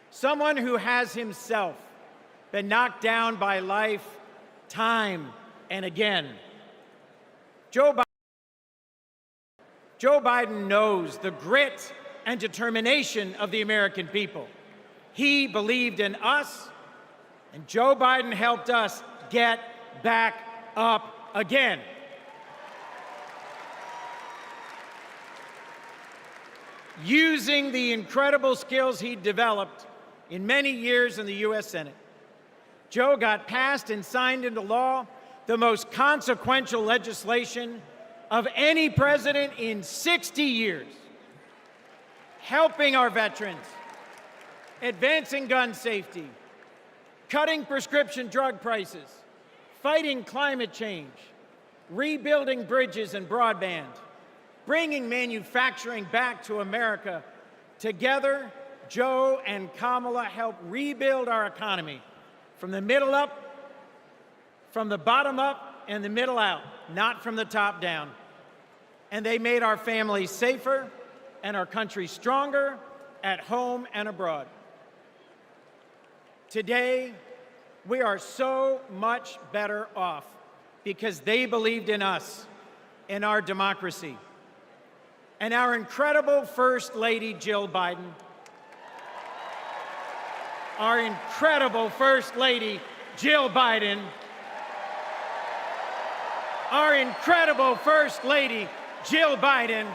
Someone who has himself been knocked down by life time and again. Joe Biden knows the grit and determination of the American people. He believed in us, and Joe Biden helped us get back up again. Using the incredible skills he developed in many years in the U.S. Senate, Joe got passed and signed into law the most consequential legislation of any president in 60 years, helping our veterans, advancing gun safety, cutting prescription drug prices, fighting climate change, rebuilding bridges and broadband, bringing manufacturing back to America. Together, Joe and Kamala help rebuild our economy from the middle up, from the bottom up, and the middle out, not from the top down. And they made our families safer and our country stronger at home and abroad. Today, we are so much better off because they believed in us, in our democracy. And our incredible First Lady, Jill Biden, our incredible First Lady, Jill Biden, our incredible First Lady, Jill Biden,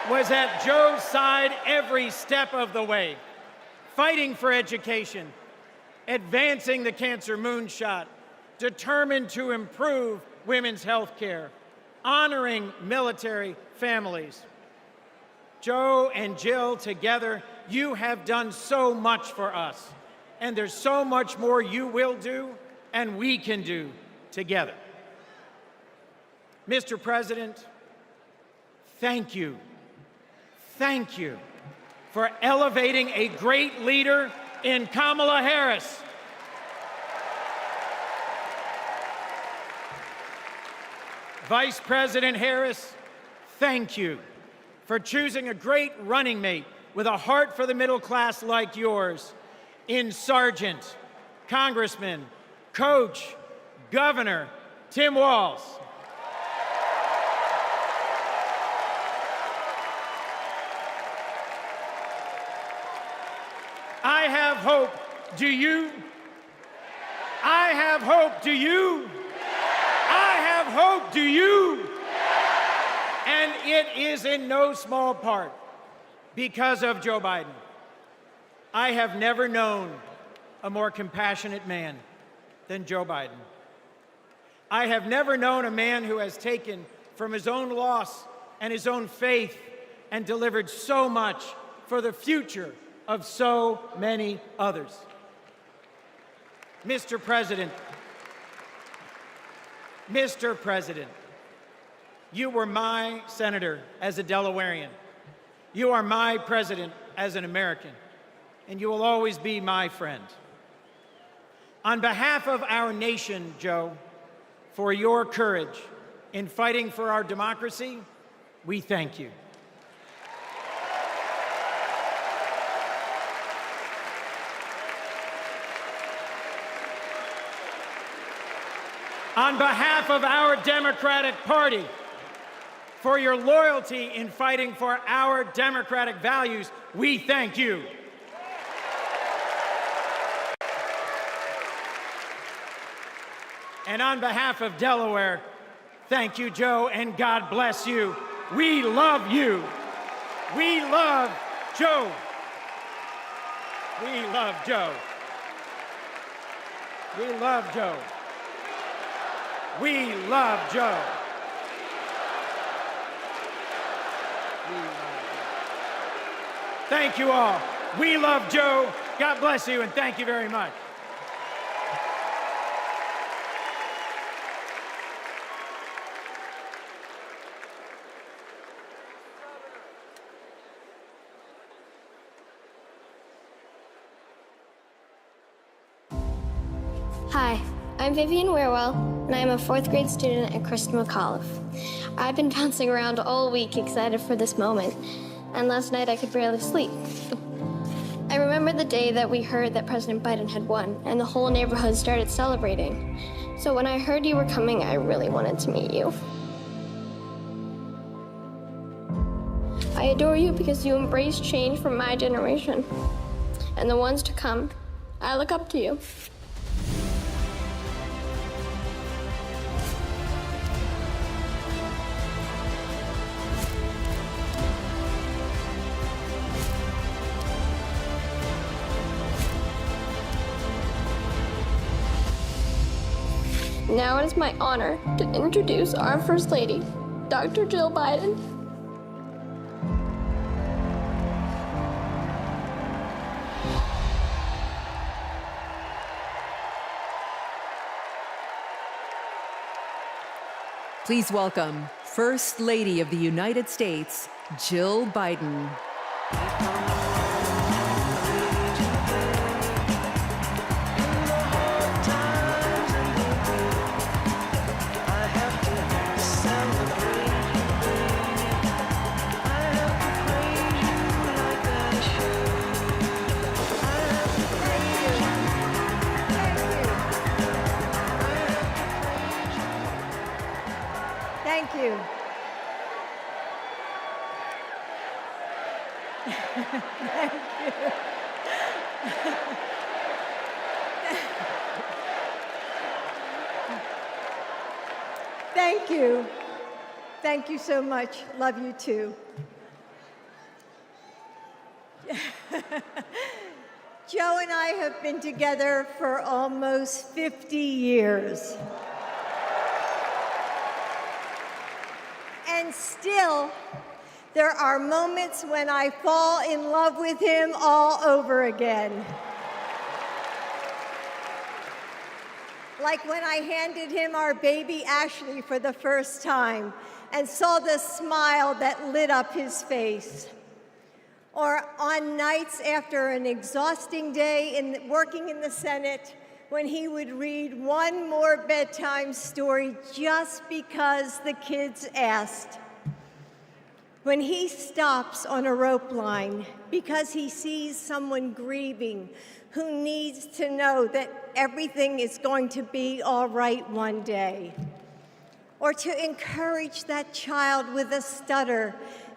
was at Joe's side every step of the way, fighting for education, advancing the cancer moonshot, determined to improve women's health care, honoring military families. Joe and Jill, together, you have done so much for us, and there's so much more you will do and we can do together. Mr. President, thank you. Thank you for elevating a great leader in Kamala Harris. Vice President Harris, thank you for choosing a great running mate with a heart for the middle class like yours in Sergeant, Congressman, Coach, Governor Tim Walz. I have hope. Do you? I have hope. Do you? I have hope. Do you? And it is in no small part because of Joe Biden. I have never known a more compassionate man than Joe Biden. I have never known a man who has taken from his own loss and his own faith and delivered so much for the future of so many others. Mr. President, you were my senator as a Delawarean. You are my president as an American, and you will always be my friend. On behalf of our nation, Joe, for your courage in fighting for our democracy, we thank you. On behalf of our Democratic Party, for your loyalty in fighting for our democratic values, we thank you. And on behalf of Delaware, thank you, Joe, and God bless you. We love you. We love Joe. We love Joe. We love Joe. We love Joe. Thank you all. We love Joe. God bless you, and thank you very much. Hi, I'm Vivian Werewell, and I'm a 4th grade student at Kristen McAuliffe. I've been bouncing around all week excited for this moment, and last night I could barely sleep. I remember the day that we heard that President Biden had won, and the whole neighborhood started celebrating. So when I heard you were coming, I really wanted to meet you. I adore you because you embrace change from my generation. And the ones to come, I look up to you. Now it is my honor to introduce our First Lady, Dr. Jill Biden. Please welcome First Lady of the United States, Jill Biden. Thank you. Thank you. Thank you. Thank you so much. Love you too. Joe and I have been together for almost 50 years. And still, there are moments when I fall in love with him all over again. Like when I handed him our baby Ashley for the first time and saw the smile that lit up his face. Or on nights after an exhausting day working in the Senate, when he would read one more bedtime story just because the kids asked. When he stops on a rope line because he sees someone grieving who needs to know that everything is going to be all right one day. Or to encourage that child with a stutter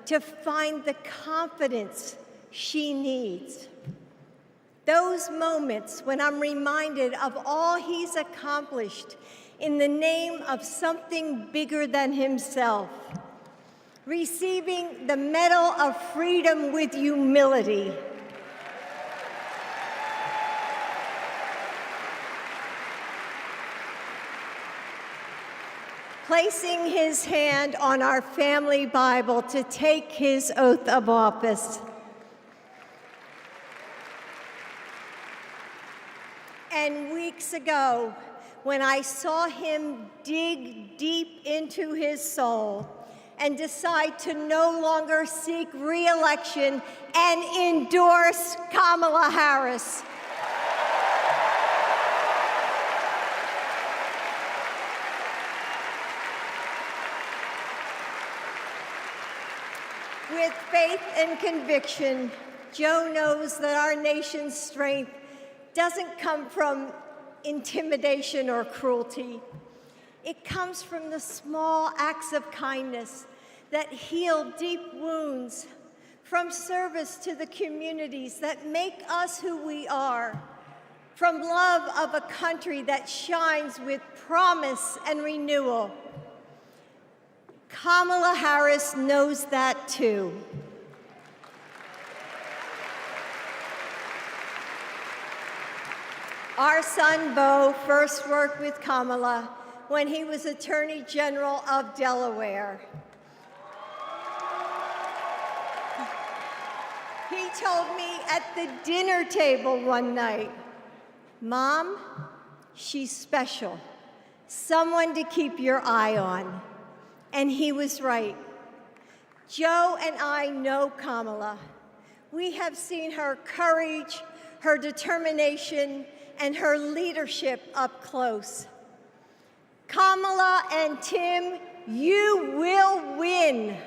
to find the confidence she needs. Those moments when I'm reminded of all he's accomplished in the name of something bigger than himself. Receiving the Medal of Freedom with humility. Placing his hand on our family Bible to take his oath of office. And weeks ago, when I saw him dig deep into his soul and decide to no longer seek re-election and endorse Kamala Harris. With faith and conviction, Joe knows that our nation's strength doesn't come from intimidation or cruelty. It comes from the small acts of kindness that heal deep wounds, from service to the communities that make us who we are, from love of a country that shines with promise and renewal. Kamala Harris knows that too. Our son, Beau, first worked with Kamala when he was Attorney General of Delaware. He told me at the dinner table one night, "Mom, she's special, someone to keep your eye on." And he was right. Joe and I know Kamala. We have seen her courage, her determination, and her leadership up close. Kamala and Tim, you will win.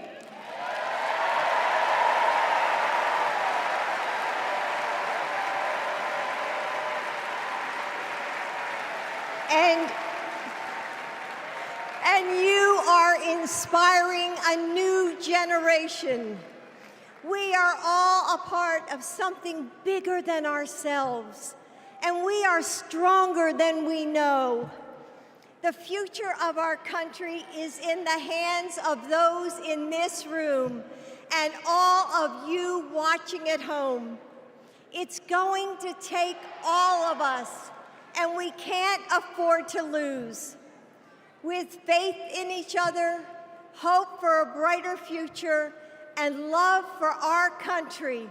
And you are inspiring a new generation. We are all a part of something bigger than ourselves, and we are stronger than we know. The future of our country is in the hands of those in this room and all of you watching at home. It's going to take all of us, and we can't afford to lose. with faith in each other, hope for a brighter future, and love for our country,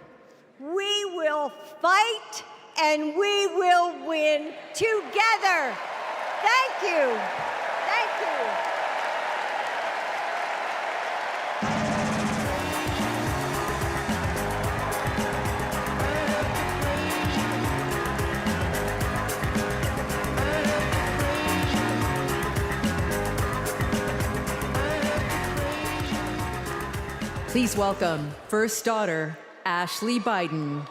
we will fight and we will win together. Thank you. Thank you. Please welcome first daughter, Ashley Biden.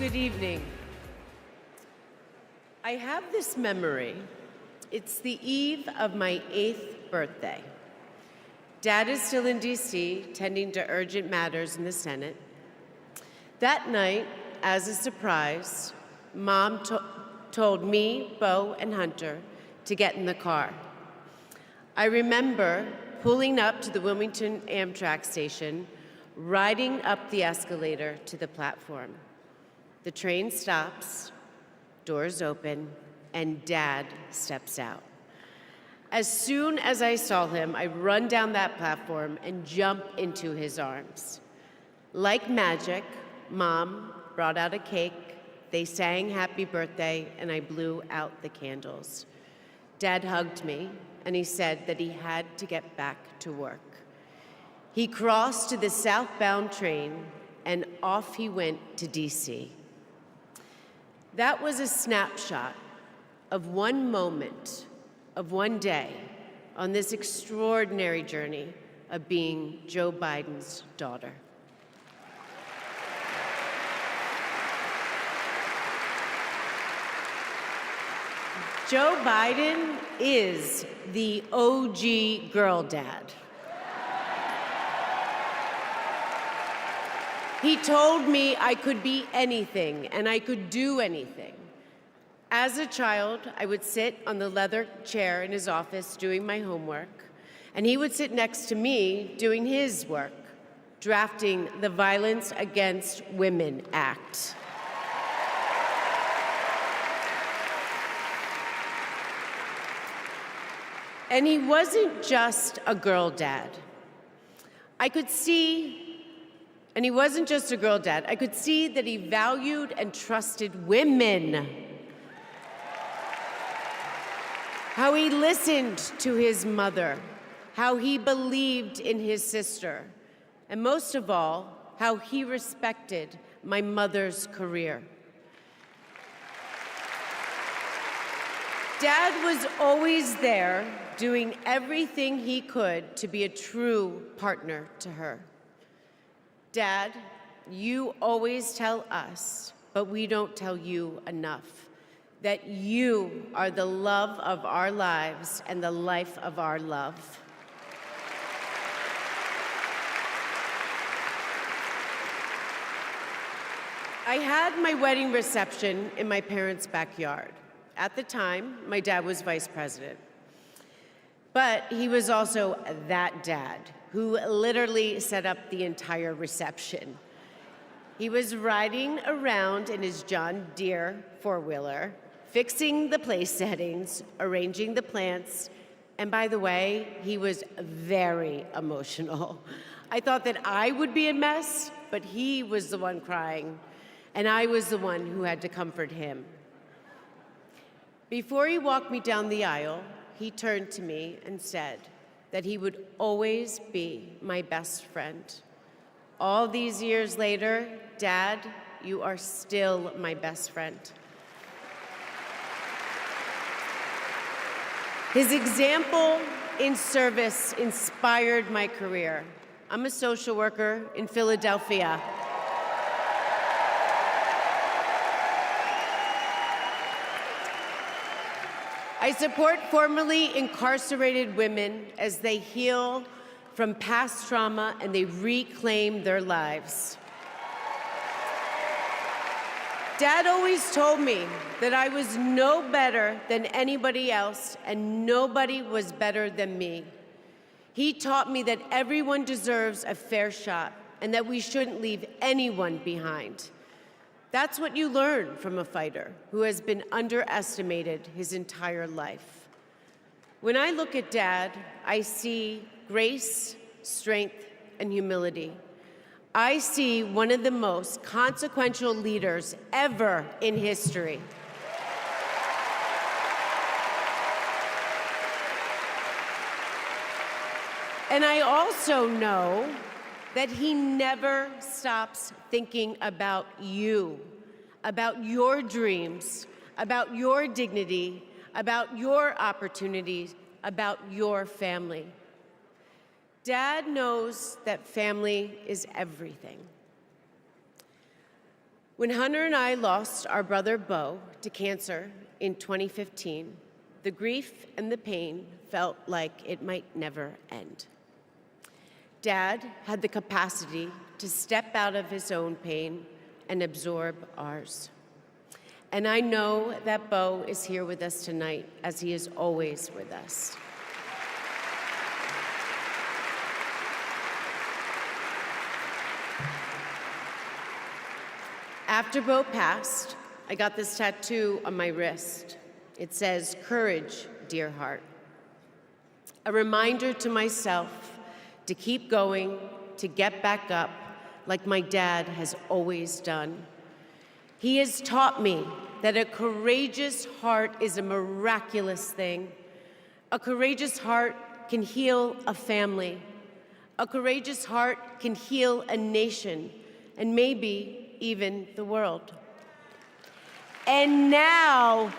Good evening. I have this memory. It's the eve of my 8th birthday. Dad is still in D.C., tending to urgent matters in the Senate. That night, as a surprise, Mom told me, Bo, and Hunter to get in the car. I remember pulling up to the Wilmington Amtrak station, riding up the escalator to the platform. The train stops, doors open, and Dad steps out. As soon as I saw him, I run down that platform and jump into his arms. Like magic, Mom brought out a cake, they sang happy birthday, and I blew out the candles. Dad hugged me, and he said that he had to get back to work. He crossed to the southbound train, and off he went to D.C. That was a snapshot of one moment, of one day, on this extraordinary journey of being Joe Biden's daughter. Joe Biden is the OG girl dad. He told me I could be anything and I could do anything. As a child, I would sit on the leather chair in his office doing my homework, and he would sit next to me doing his work, drafting the Violence Against Women Act. And he wasn't just a girl dad. I could see that he valued and trusted women. How he listened to his mother, how he believed in his sister, and most of all, how he respected my mother's career. Dad was always there, doing everything he could to be a true partner to her. Dad, you always tell us, but we don't tell you enough, that you are the love of our lives and the life of our love. I had my wedding reception in my parents' backyard. At the time, my dad was vice president. But he was also that dad who literally set up the entire reception. He was riding around in his John Deere four-wheeler, fixing the place settings, arranging the plants, and by the way, he was very emotional. I thought that I would be a mess, but he was the one crying, and I was the one who had to comfort him. Before he walked me down the aisle, he turned to me and said that he would always be my best friend. All these years later, Dad, you are still my best friend. His example in service inspired my career. I'm a social worker in Philadelphia. I support formerly incarcerated women as they heal from past trauma and they reclaim their lives. Dad always told me that I was no better than anybody else and nobody was better than me. He taught me that everyone deserves a fair shot and that we shouldn't leave anyone behind. That's what you learn from a fighter who has been underestimated his entire life. When I look at Dad, I see grace, strength, and humility. I see one of the most consequential leaders ever in history. And I also know that he never stops thinking about you, about your dreams, about your dignity, about your opportunities, about your family. Dad knows that family is everything. When Hunter and I lost our brother Bo to cancer in 2015, the grief and the pain felt like it might never end. Dad had the capacity to step out of his own pain and absorb ours. And I know that Bo is here with us tonight, as he is always with us. After Bo passed, I got this tattoo on my wrist. It says, "Courage, dear heart." A reminder to myself to keep going, to get back up, like my dad has always done. He has taught me that a courageous heart is a miraculous thing. A courageous heart can heal a family. A courageous heart can heal a nation, and maybe even the world. And now,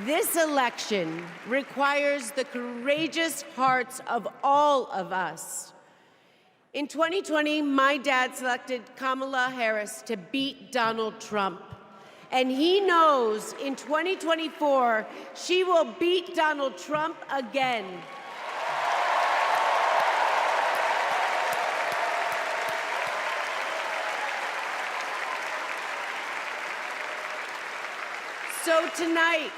this election requires the courageous hearts of all of us. In 2020, my dad selected Kamala Harris to beat Donald Trump. And he knows in 2024, she will beat Donald Trump again. So tonight,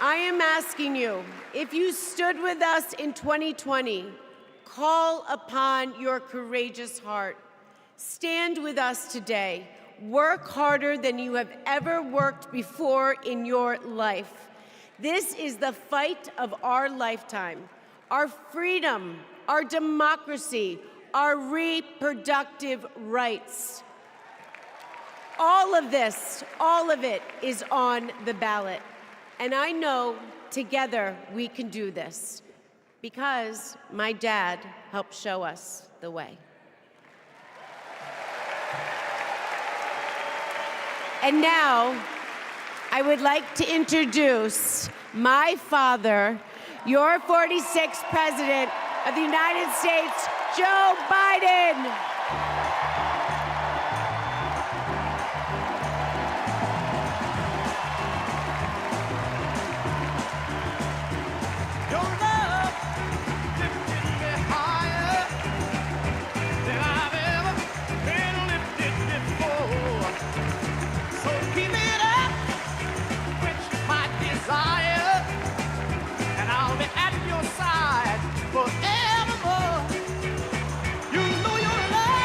I am asking you, if you stood with us in 2020, call upon your courageous heart. Stand with us today. Work harder than you have ever worked before in your life. This is the fight of our lifetime. Our freedom, our democracy, our reproductive rights. All of this, all of it is on the ballot. And I know together we can do this because my dad helped show us the way. And now I would like to introduce my father, your 46th President of the United States, Joe Biden. Forevermore, you know your love.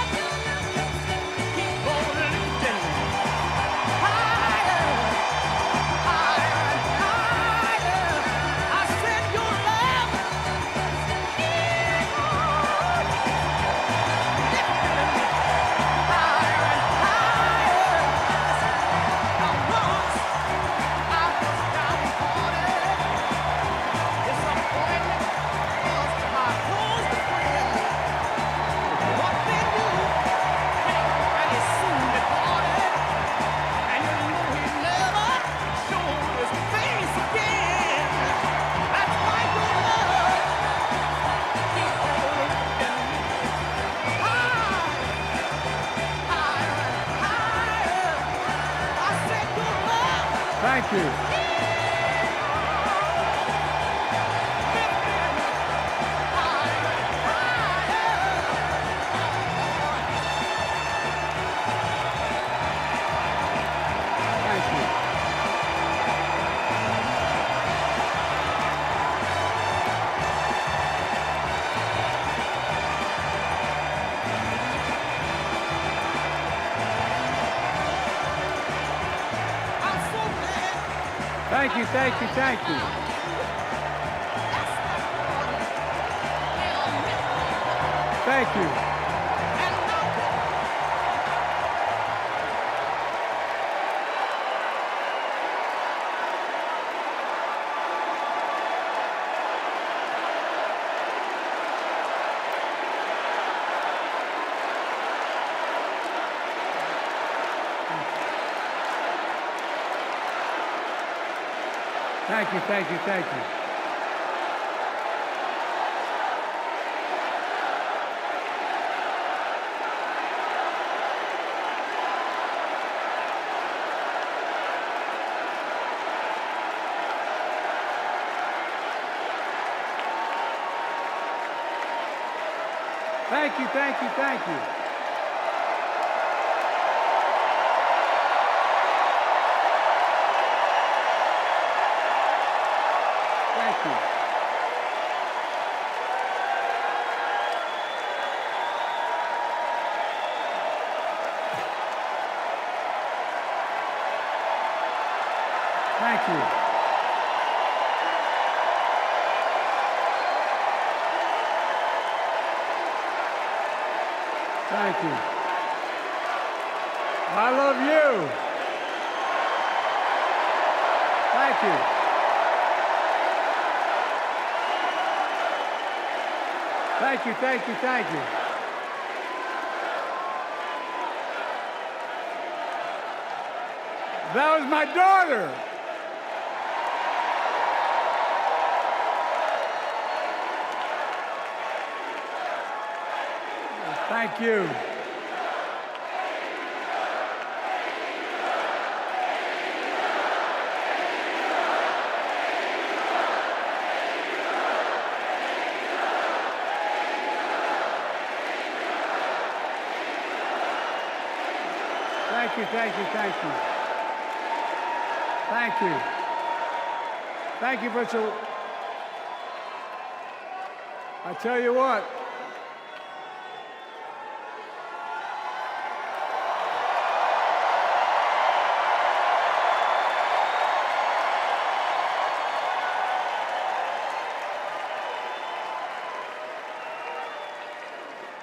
you, thank you, thank you. Thank you. Thank you, thank you, thank you. Thank you, thank you, thank you. Thank you. Thank you. Thank you. I love you. Thank you. Thank you, thank you, thank you. That was my daughter. Thank you. Thank you, thank you, thank you. Thank you. Thank you for so. I tell you what.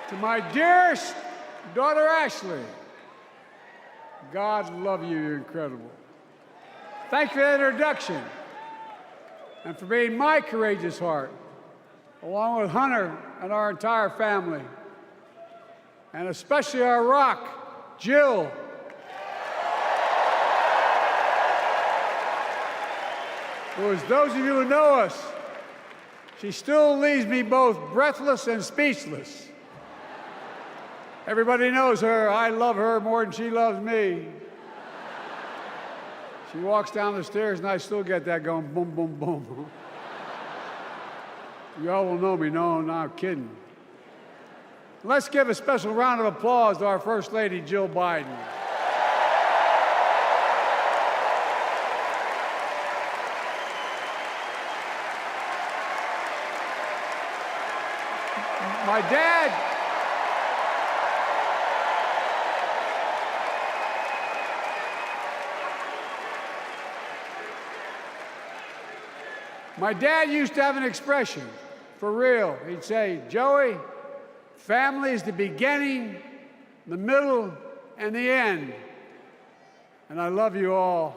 To my dearest daughter Ashley, God love you, you're incredible. Thank you for that introduction and for being my courageous heart, along with Hunter and our entire family, and especially our rock, Jill. Who, as those of you who know us, she still leaves me both breathless and speechless. Everybody knows her. I love her more than she loves me. She walks down the stairs and I still get that going boom, boom, boom. Y'all will know me. No, not kidding. Let's give a special round of applause to our First Lady, Jill Biden. My dad used to have an expression, for real. He'd say, Joey, family is the beginning, the middle, and the end. And I love you all.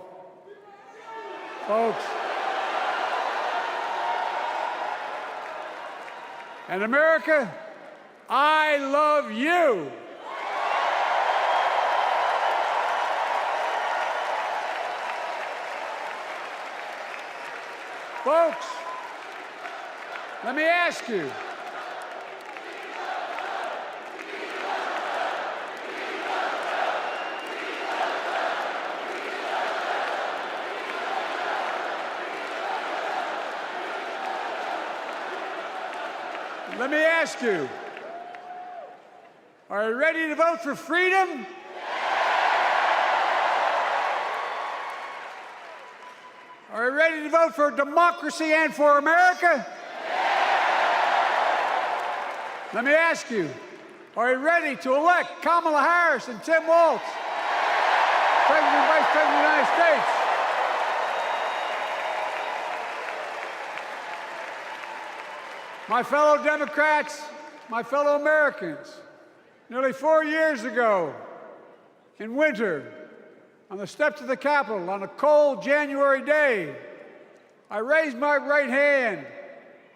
Folks. And America, I love you. Folks, let me ask you. Let me ask you, are you ready to vote for freedom? Are you ready to vote for democracy and for America? Let me ask you, are you ready to elect Kamala Harris and Tim Walz, President and Vice President of the United States? My fellow Democrats, my fellow Americans, nearly 4 years ago, in winter, on the steps of the Capitol, on a cold January day, I raised my right hand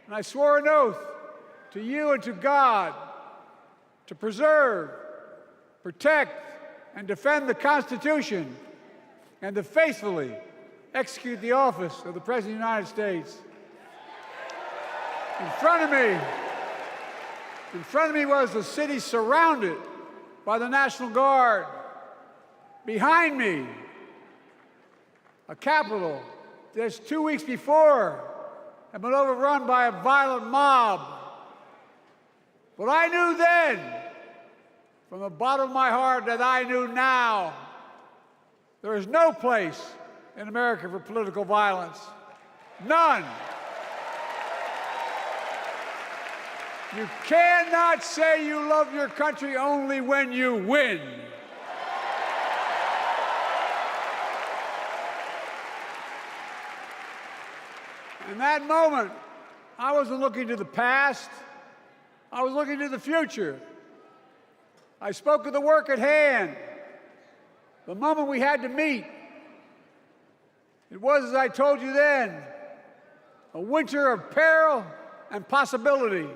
and I swore an oath to you and to God to preserve, protect, and defend the Constitution and to faithfully execute the office of the President of the United States. In front of me was the city surrounded by the National Guard. Behind me, a Capitol just 2 weeks before had been overrun by a violent mob. But I knew then, from the bottom of my heart, that I knew now, there is no place in America for political violence. None. You cannot say you love your country only when you win. In that moment, I wasn't looking to the past. I was looking to the future. I spoke of the work at hand, the moment we had to meet. It was, as I told you then, a winter of peril and possibility.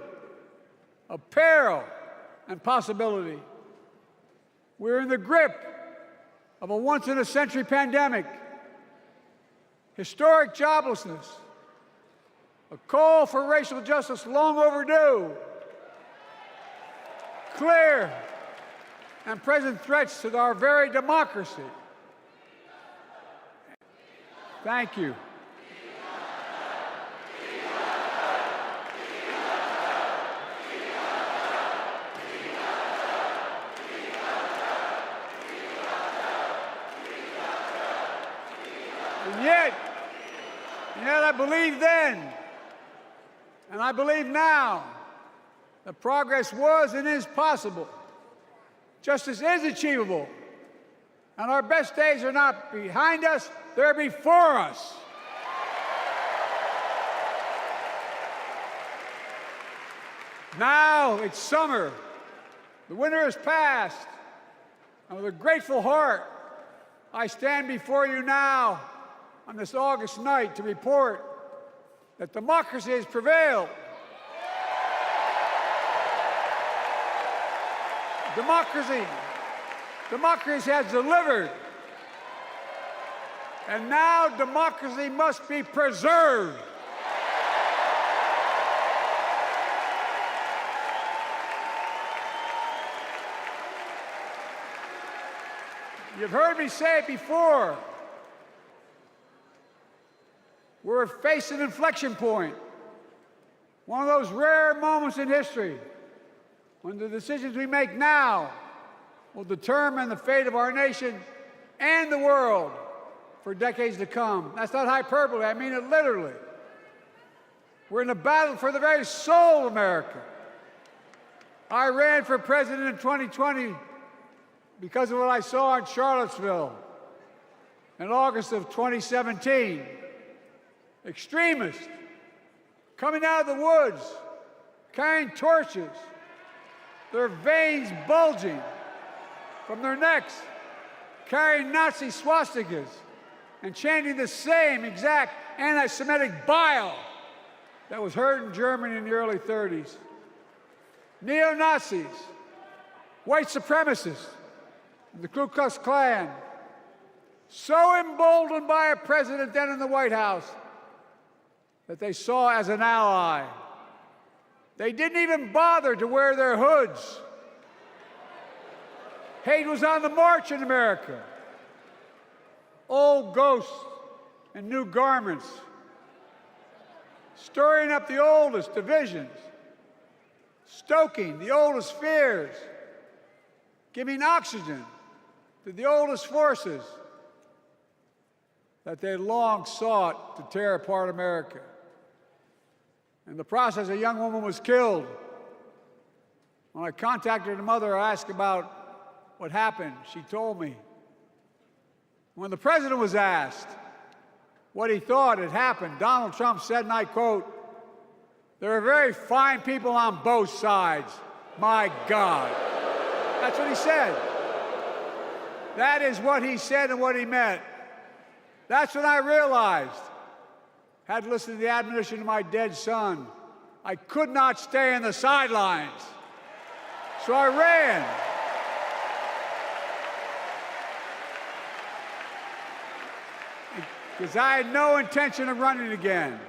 Of peril and possibility. We're in the grip of a once-in-a-century pandemic, historic joblessness, a call for racial justice long overdue, clear and present threats to our very democracy. Thank you. And yet I believed then, and I believe now, that progress was and is possible. Justice is achievable. And our best days are not behind us, they're before us. Now it's summer. The winter has passed. And with a grateful heart, I stand before you now on this August night to report that democracy has prevailed. Democracy has delivered. And now democracy must be preserved. You've heard me say it before. We're facing an inflection point. One of those rare moments in history when the decisions we make now will determine the fate of our nation and the world for decades to come. That's not hyperbole, I mean it literally. We're in a battle for the very soul of America. I ran for president in 2020 because of what I saw in Charlottesville in August of 2017. Extremists coming out of the woods, carrying torches, their veins bulging from their necks, carrying Nazi swastikas, and chanting the same exact anti-Semitic bile that was heard in Germany in the early 30s. Neo-Nazis, white supremacists, and the Ku Klux Klan, so emboldened by a president then in the White House that they saw as an ally. They didn't even bother to wear their hoods. Hate was on the march in America. Old ghosts and new garments, stirring up the oldest divisions, stoking the oldest fears, giving oxygen to the oldest forces that they long sought to tear apart America. In the process, a young woman was killed. When I contacted her mother, I asked about what happened. She told me. When the president was asked what he thought had happened, Donald Trump said, and I quote, There are very fine people on both sides. My God. That's what he said. That is what he said and what he meant. That's when I realized, had listened to the admonition of my dead son, I could not stay in the sidelines. So I ran. Because I had no intention of running again.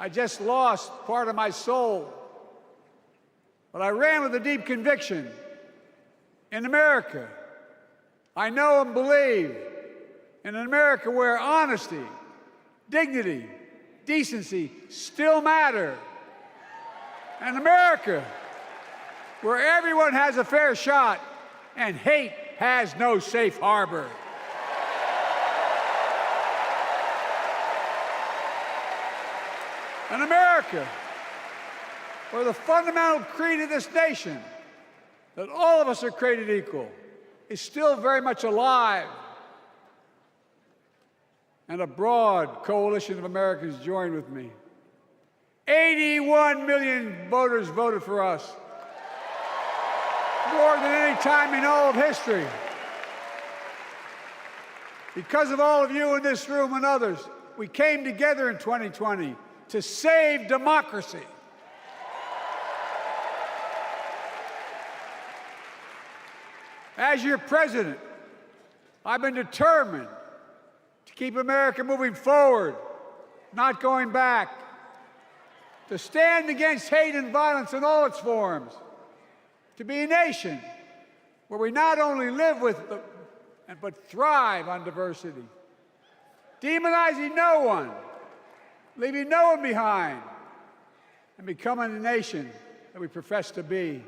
I just lost part of my soul. But I ran with a deep conviction. In America, I know and believe in an America where honesty, dignity, decency still matter. An America where everyone has a fair shot and hate has no safe harbor. An America where the fundamental creed of this nation, that all of us are created equal, is still very much alive. And a broad coalition of Americans joined with me. 81 million voters voted for us, more than any time in all of history. Because of all of you in this room and others, we came together in 2020 to save democracy. As your president, I've been determined to keep America moving forward, not going back, to stand against hate and violence in all its forms, to be a nation where we not only live with but thrive on diversity, demonizing no one, leaving no one behind, and becoming the nation that we profess to be.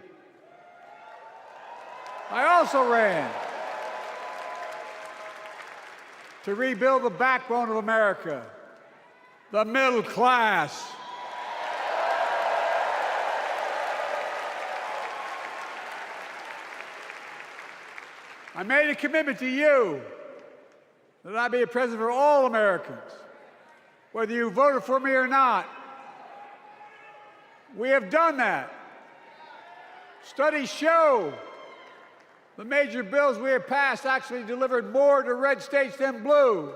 I also ran to rebuild the backbone of America, the middle class. I made a commitment to you that I be a president for all Americans, whether you voted for me or not. We have done that. Studies show the major bills we have passed actually delivered more to red states than blue,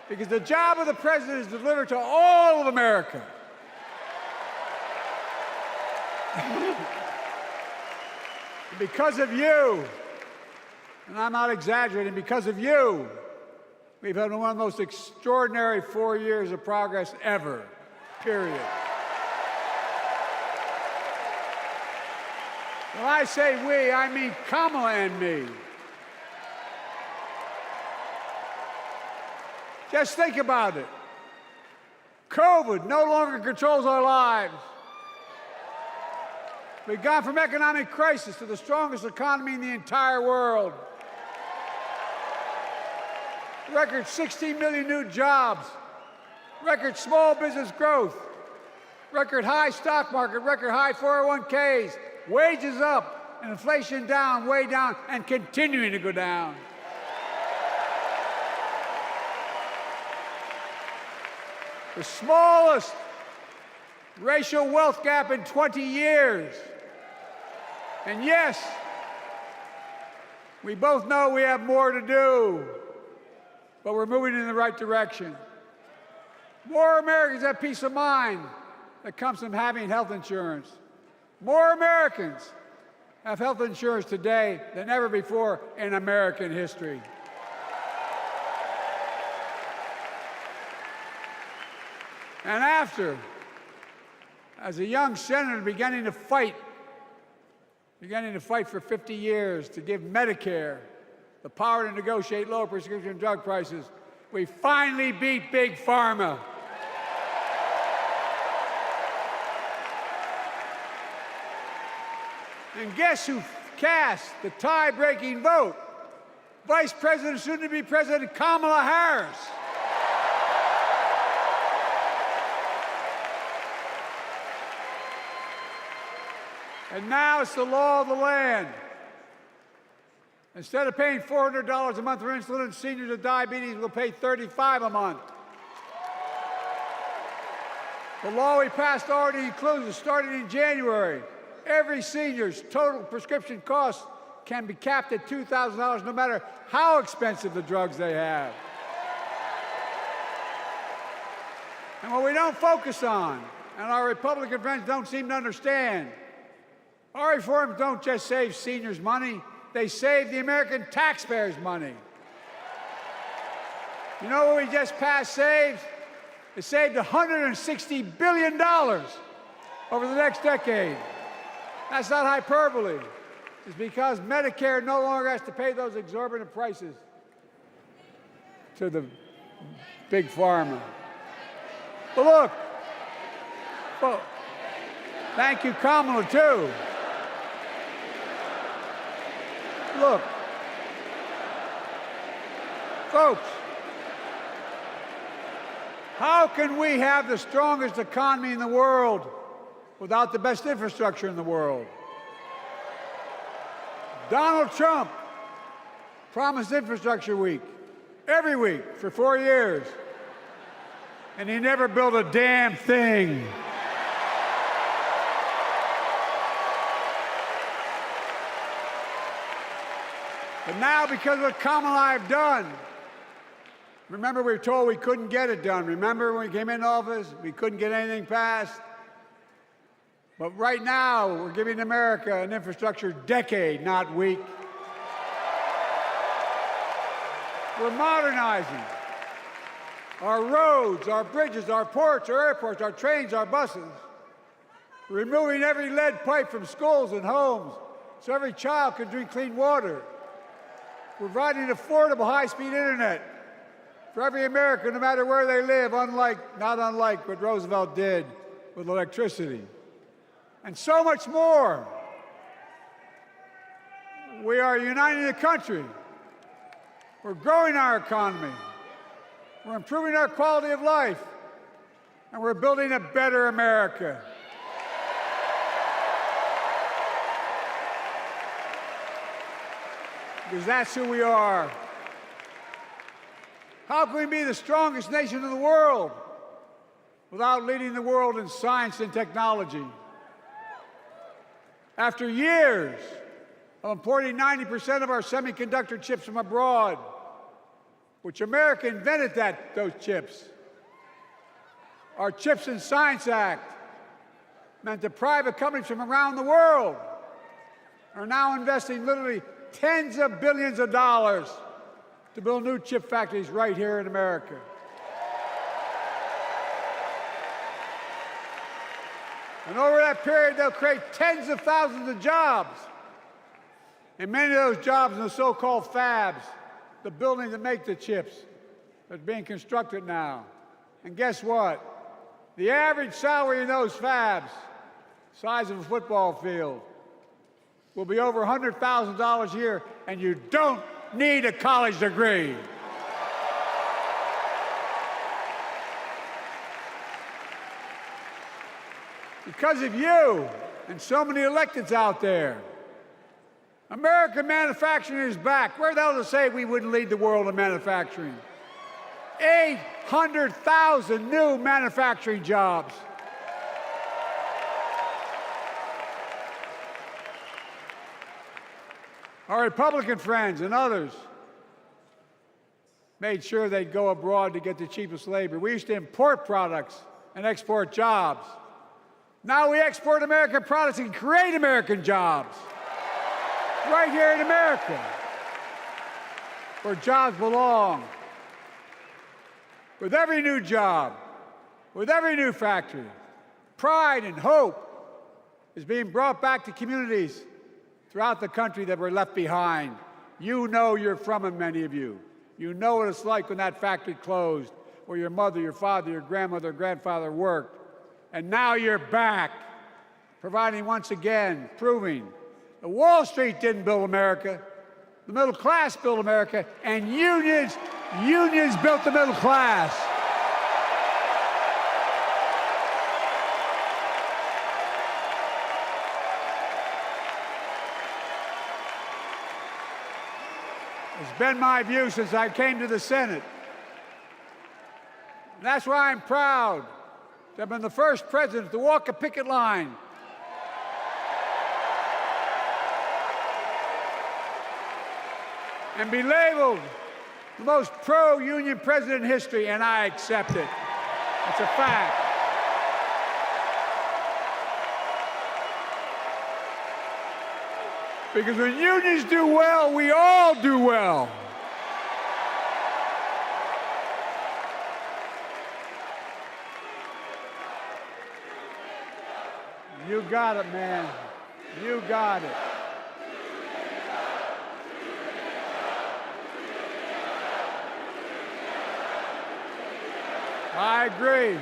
because the job of the president is to deliver to all of America. Because of you, and I'm not exaggerating, because of you, we've had one of the most extraordinary 4 years of progress ever, period. When I say we, I mean Kamala and me. Just think about it. COVID no longer controls our lives. We've gone from economic crisis to the strongest economy in the entire world. Record 16 million new jobs, record small business growth, record high stock market, record high 401ks, wages up, and inflation down, way down, and continuing to go down. The smallest racial wealth gap in 20 years. And yes, we both know we have more to do, but we're moving in the right direction. More Americans have peace of mind that comes from having health insurance. More Americans have health insurance today than ever before in American history. And after, as a young senator beginning to fight for 50 years to give Medicare the power to negotiate low prescription drug prices, we finally beat Big Pharma. And guess who cast the tie-breaking vote? Vice President, soon-to-be President Kamala Harris. And now it's the law of the land. Instead of paying $400 a month for insulin, seniors with diabetes will pay $35 a month. The law we passed already includes, starting in January, every senior's total prescription cost can be capped at $2,000 no matter how expensive the drugs they have. And what we don't focus on, and our Republican friends don't seem to understand, our reforms don't just save seniors money, they save the American taxpayers money. You know what we just passed saves? It saved $160 billion over the next decade. That's not hyperbole. It's because Medicare no longer has to pay those exorbitant prices to the big pharma. But look, well, thank you, Kamala, too. Look, folks, how can we have the strongest economy in the world without the best infrastructure in the world? Donald Trump promised Infrastructure Week every week for 4 years, and he never built a damn thing. But now, because of what Kamala and I have done, remember we were told we couldn't get it done. Remember when we came into office, we couldn't get anything passed? But right now, we're giving America an infrastructure decade, not week. We're modernizing our roads, our bridges, our ports, our airports, our trains, our buses. We're removing every lead pipe from schools and homes so every child can drink clean water. We're providing affordable high-speed internet for every American, no matter where they live, not unlike what Roosevelt did with electricity. And so much more. We are uniting the country. We're growing our economy. We're improving our quality of life. And we're building a better America. Because that's who we are. How can we be the strongest nation in the world without leading the world in science and technology? After years of importing 90% of our semiconductor chips from abroad, which America invented those chips, our Chips and Science Act meant that private companies from around the world are now investing literally tens of billions of dollars to build new chip factories right here in America. And over that period, they'll create tens of thousands of jobs. And many of those jobs in the so-called fabs, the buildings that make the chips, that are being constructed now. And guess what? The average salary in those fabs, size of a football field, will be over $100,000 a year, and you don't need a college degree. Because of you and so many electeds out there, American manufacturing is back. Where the hell to say we wouldn't lead the world in manufacturing? 800,000 new manufacturing jobs. Our Republican friends and others made sure they'd go abroad to get the cheapest labor. We used to import products and export jobs. Now we export American products and create American jobs right here in America, where jobs belong. With every new job, with every new factory, pride and hope is being brought back to communities throughout the country that were left behind. You know you're from them, many of you. You know what it's like when that factory closed, where your mother, your father, your grandmother, grandfather worked. And now you're back, providing once again, proving that Wall Street didn't build America, the middle class built America, and unions built the middle class. It's been my view since I came to the Senate. And that's why I'm proud to have been the first president to walk a picket line and be labeled the most pro-union president in history, and I accept it. It's a fact. Because when unions do well, we all do well. You got it, man. You got it. I agree.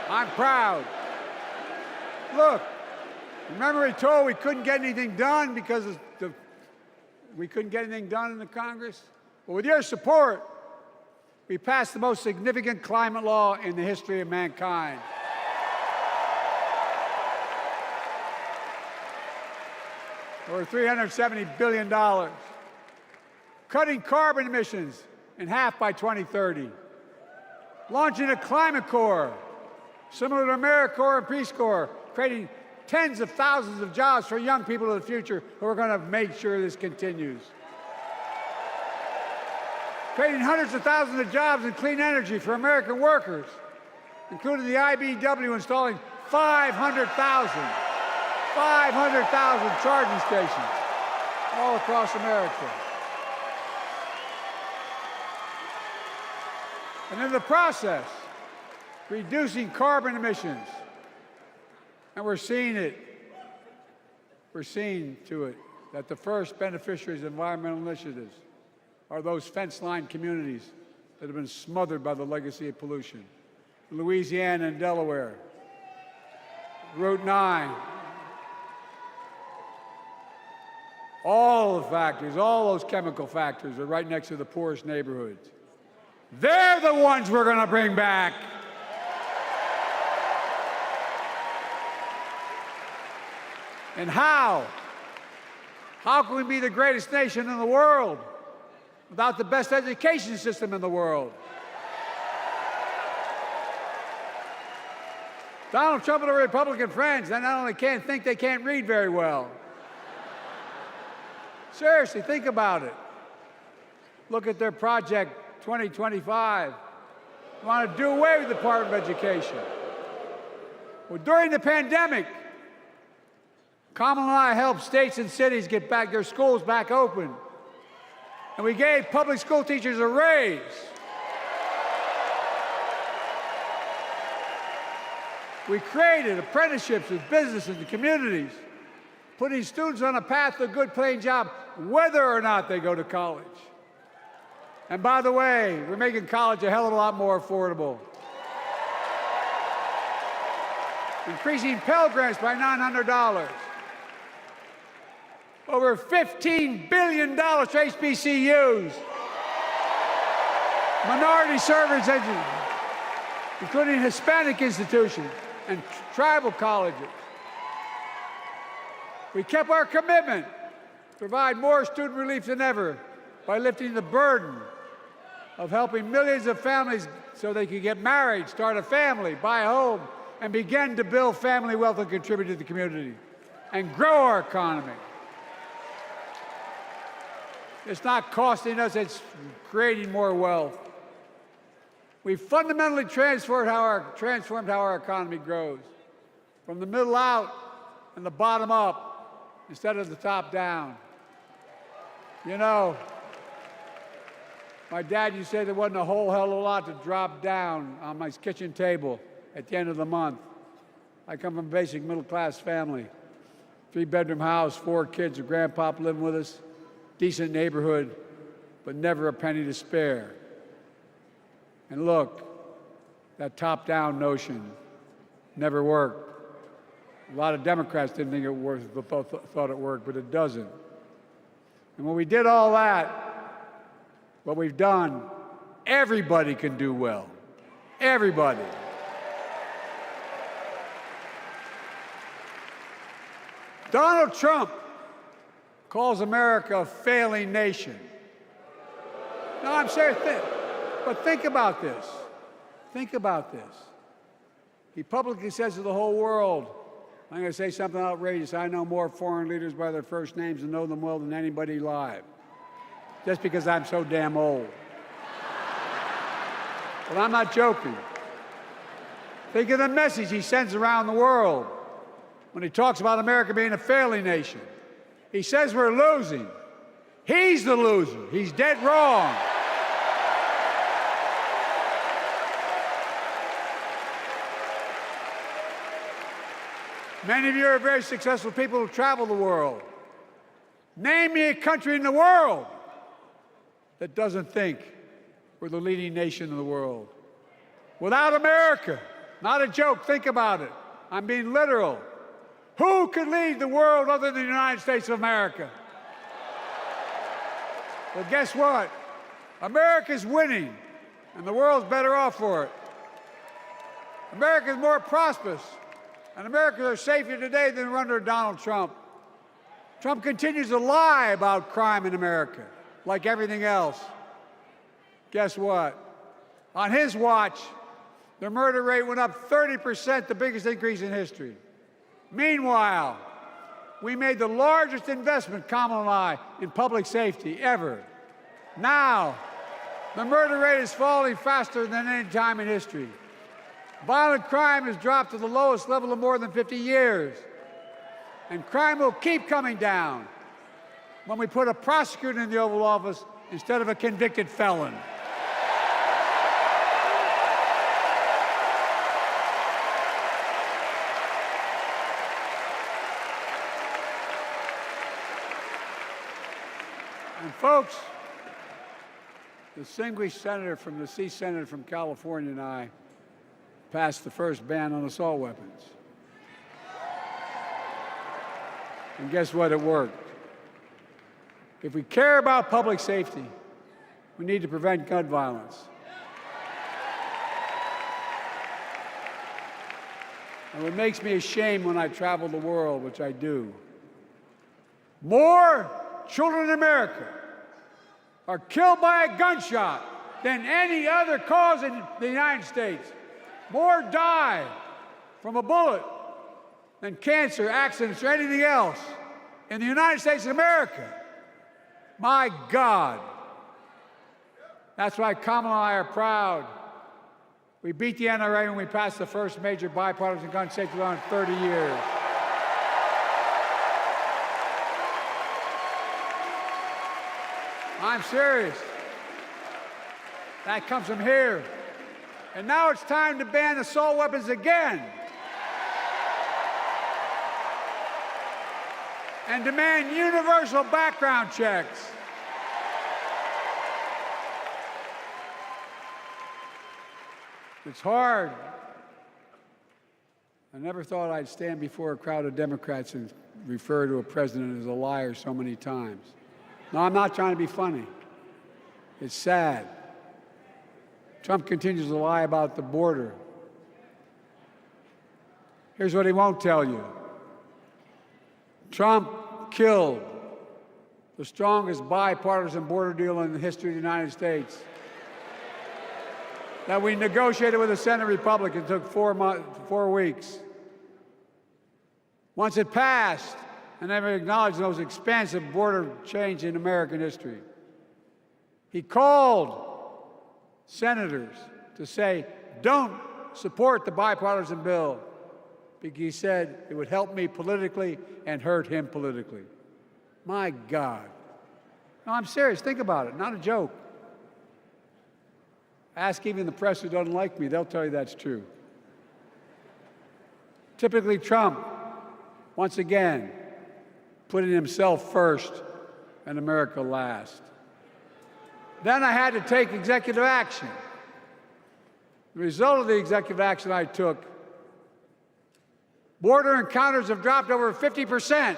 I'm proud. Look, remember he told we couldn't get anything done because we couldn't get anything done in the Congress? Well, with your support, we passed the most significant climate law in the history of mankind. Over $370 billion. Cutting carbon emissions in half by 2030. Launching a climate corps, similar to AmeriCorps and Peace Corps, creating tens of thousands of jobs for young people of the future who are going to make sure this continues. Creating hundreds of thousands of jobs in clean energy for American workers, including the IBEW installing 500,000 charging stations all across America. And in the process, reducing carbon emissions. And we're seeing it. We're seeing to it that the first beneficiaries of environmental initiatives are those fence-lined communities that have been smothered by the legacy of pollution. Louisiana and Delaware, Route 9, all the factories, all those chemical factories are right next to the poorest neighborhoods. They're the ones we're going to bring back. And how? How can we be the greatest nation in the world without the best education system in the world? Donald Trump and the Republican friends, they not only can't think, they can't read very well. Seriously, think about it. Look at their Project 2025. They want to do away with the Department of Education. Well, during the pandemic, Kamala and I helped states and cities get back their schools back open. And we gave public school teachers a raise. We created apprenticeships with businesses and communities, putting students on a path to a good paying job, whether or not they go to college. And by the way, we're making college a hell of a lot more affordable. Increasing Pell Grants by $900. Over $15 billion to HBCUs. Minority service education, including Hispanic institutions and tribal colleges. We kept our commitment to provide more student relief than ever by lifting the burden of helping millions of families so they could get married, start a family, buy a home, and begin to build family wealth and contribute to the community and grow our economy. It's not costing us, it's creating more wealth. We fundamentally transformed how our economy grows, from the middle out and the bottom up instead of the top down. You know, my dad used to say there wasn't a whole hell of a lot to drop down on my kitchen table at the end of the month. I come from a basic middle-class family, 3-bedroom house, 4 kids, a grandpop living with us, decent neighborhood, but never a penny to spare. And look, that top-down notion never worked. A lot of Democrats didn't think it worked, thought it worked, but it doesn't. And when we did all that, what we've done, everybody can do well. Everybody. Donald Trump calls America a failing nation. No, I'm serious. But think about this. Think about this. He publicly says to the whole world, I'm going to say something outrageous, I know more foreign leaders by their first names and know them well than anybody alive, just because I'm so damn old. But I'm not joking. Think of the message he sends around the world when he talks about America being a failing nation. He says we're losing. He's the loser. He's dead wrong. Many of you are very successful people who travel the world. Name me a country in the world that doesn't think we're the leading nation in the world. Without America, not a joke, think about it. I'm being literal. Who could lead the world other than the United States of America? Well, guess what? America's winning, and the world's better off for it. America's more prosperous, and Americans are safer today than were under Donald Trump. Trump continues to lie about crime in America, like everything else. Guess what? On his watch, the murder rate went up 30%, the biggest increase in history. Meanwhile, we made the largest investment, Kamala and I, in public safety ever. Now, the murder rate is falling faster than any time in history. Violent crime has dropped to the lowest level of more than 50 years. And crime will keep coming down when we put a prosecutor in the Oval Office instead of a convicted felon. And folks, the distinguished senator from the C Senate from California and I passed the first ban on assault weapons. And guess what? It worked. If we care about public safety, we need to prevent gun violence. And what makes me ashamed when I travel the world, which I do, more children in America are killed by a gunshot than any other cause in the United States. More die from a bullet than cancer, accidents, or anything else in the United States of America. My God. That's why Kamala and I are proud. We beat the NRA when we passed the first major bipartisan gun safety law in 30 years. I'm serious. That comes from here. And now it's time to ban assault weapons again. And demand universal background checks. It's hard. I never thought I'd stand before a crowd of Democrats and refer to a president as a liar so many times. No, I'm not trying to be funny. It's sad. Trump continues to lie about the border. Here's what he won't tell you. Trump killed the strongest bipartisan border deal in the history of the United States that we negotiated with the Senate Republicans. It took 4 weeks. Once it passed, and never acknowledged the most expansive border change in American history. He called senators to say, don't support the bipartisan bill, because he said it would help me politically and hurt him politically. My God. No, I'm serious. Think about it. Not a joke. Ask even the press who doesn't like me. They'll tell you that's true. Typically, Trump, once again, putting himself first and America last. Then I had to take executive action. The result of the executive action I took, border encounters have dropped over 50%.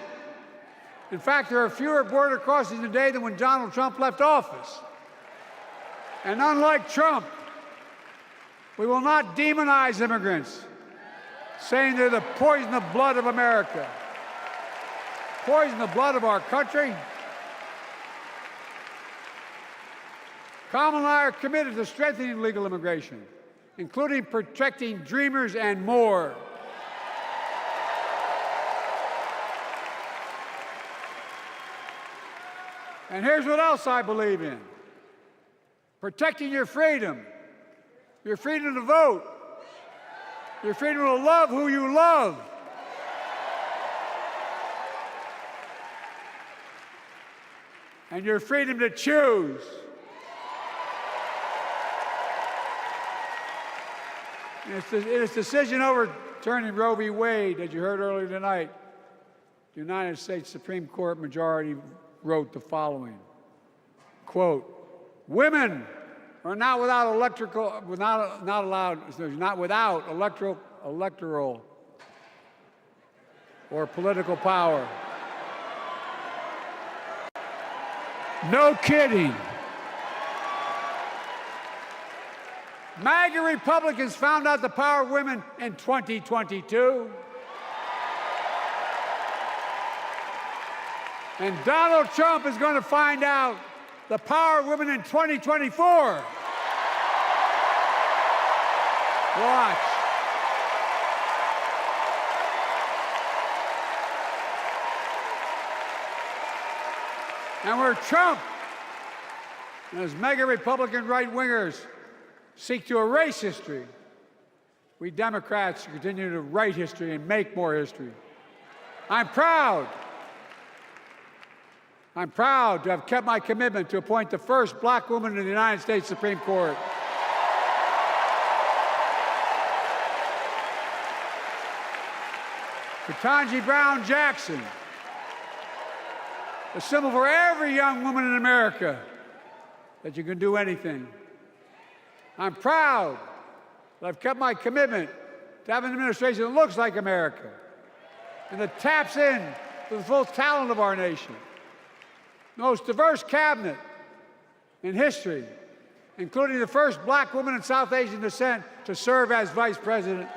In fact, there are fewer border crossings today than when Donald Trump left office. And unlike Trump, we will not demonize immigrants, saying they're the poison of blood of America. Poison the blood of our country. Kamala and I are committed to strengthening legal immigration, including protecting dreamers and more. And here's what else I believe in. Protecting your freedom to vote, your freedom to love who you love. And your freedom to choose. In its decision overturning Roe v. Wade, as you heard earlier tonight, the United States Supreme Court majority wrote the following, quote, "Women are not without electoral or political power." No kidding. MAGA Republicans found out the power of women in 2022. And Donald Trump is going to find out the power of women in 2024. Watch. And where Trump and his mega Republican right-wingers seek to erase history, we Democrats continue to write history and make more history. I'm proud to have kept my commitment to appoint the first black woman to the United States Supreme Court. Ketanji Brown Jackson, a symbol for every young woman in America that you can do anything. I'm proud that I've kept my commitment to have an administration that looks like America and that taps in to the full talent of our nation. The most diverse cabinet in history, including the first black woman of South Asian descent to serve as vice president.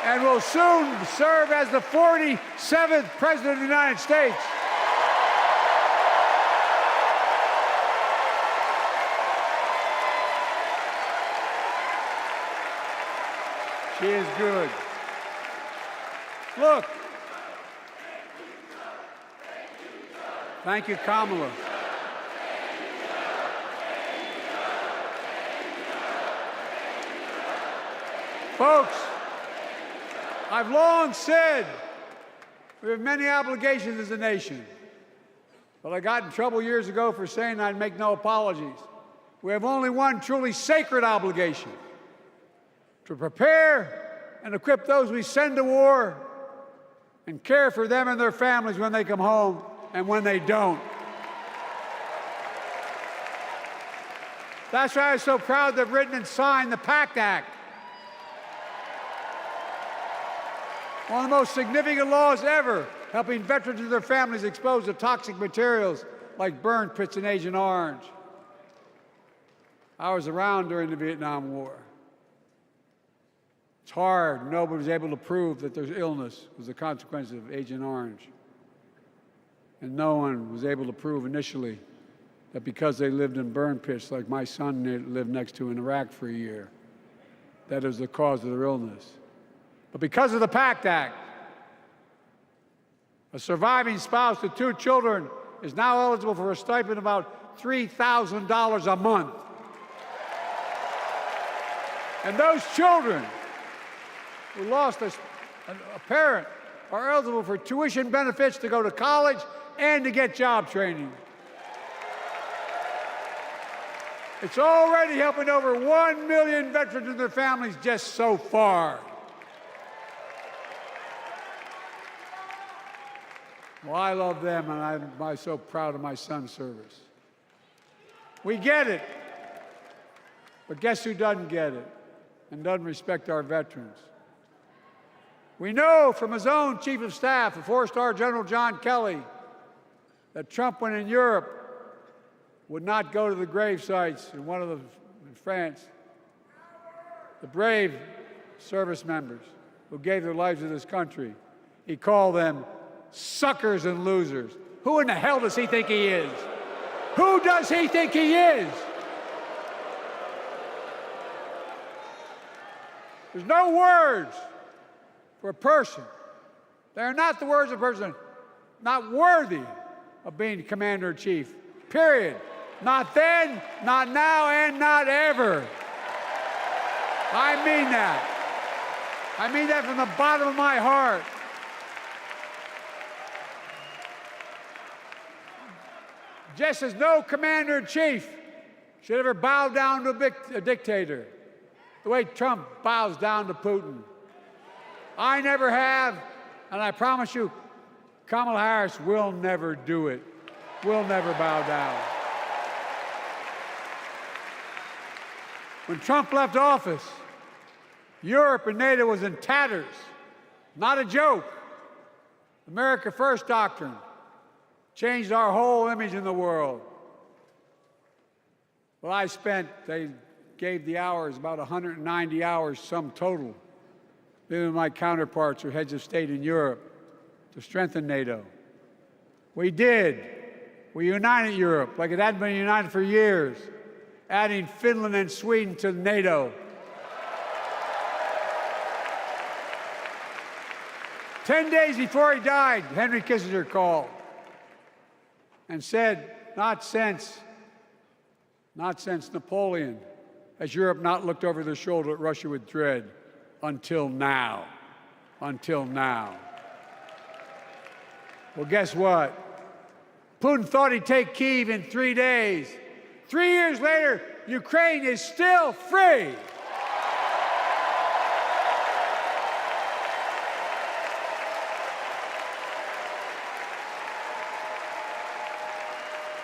And will soon serve as the 47th president of the United States. She is good. Look. Thank you, Kamala. Folks, I've long said we have many obligations as a nation, but I got in trouble years ago for saying I'd make no apologies. We have only one truly sacred obligation: to prepare and equip those we send to war and care for them and their families when they come home and when they don't. That's why I'm so proud to have written and signed the PACT Act, one of the most significant laws ever, helping veterans and their families exposed to toxic materials like burn pits in Agent Orange. I was around during the Vietnam War. It's hard. Nobody was able to prove that their illness was a consequence of Agent Orange. And no one was able to prove initially that because they lived in burn pits like my son lived next to in Iraq for a year, that it was the cause of their illness. But because of the PACT Act, a surviving spouse with 2 children is now eligible for a stipend of about $3,000 a month. And those children who lost a parent are eligible for tuition benefits to go to college and to get job training. It's already helping over 1 million veterans and their families just so far. Well, I love them, and I'm so proud of my son's service. We get it, but guess who doesn't get it and doesn't respect our veterans? We know from his own chief of staff, the 4-star General John Kelly, that Trump, when in Europe, would not go to the grave sites in France. The brave service members who gave their lives to this country. He called them suckers and losers. Who in the hell does he think he is? Who does he think he is? There's no words for a person. They are not the words of a person not worthy of being commander-in-chief, period. Not then, not now, and not ever. I mean that. I mean that from the bottom of my heart. Just as no commander-in-chief should ever bow down to a dictator, the way Trump bows down to Putin. I never have, and I promise you, Kamala Harris will never do it. Will never bow down. When Trump left office, Europe and NATO was in tatters. Not a joke. America First doctrine changed our whole image in the world. Well, they gave the hours, about 190 hours sum total, than my counterparts or heads of state in Europe, to strengthen NATO. We did. We united Europe like it hadn't been united for years, adding Finland and Sweden to NATO. 10 days before he died, Henry Kissinger called and said, not since Napoleon has Europe not looked over their shoulder at Russia with dread, until now. Until now. Well, guess what? Putin thought he'd take Kyiv in 3 days. 3 years later, Ukraine is still free.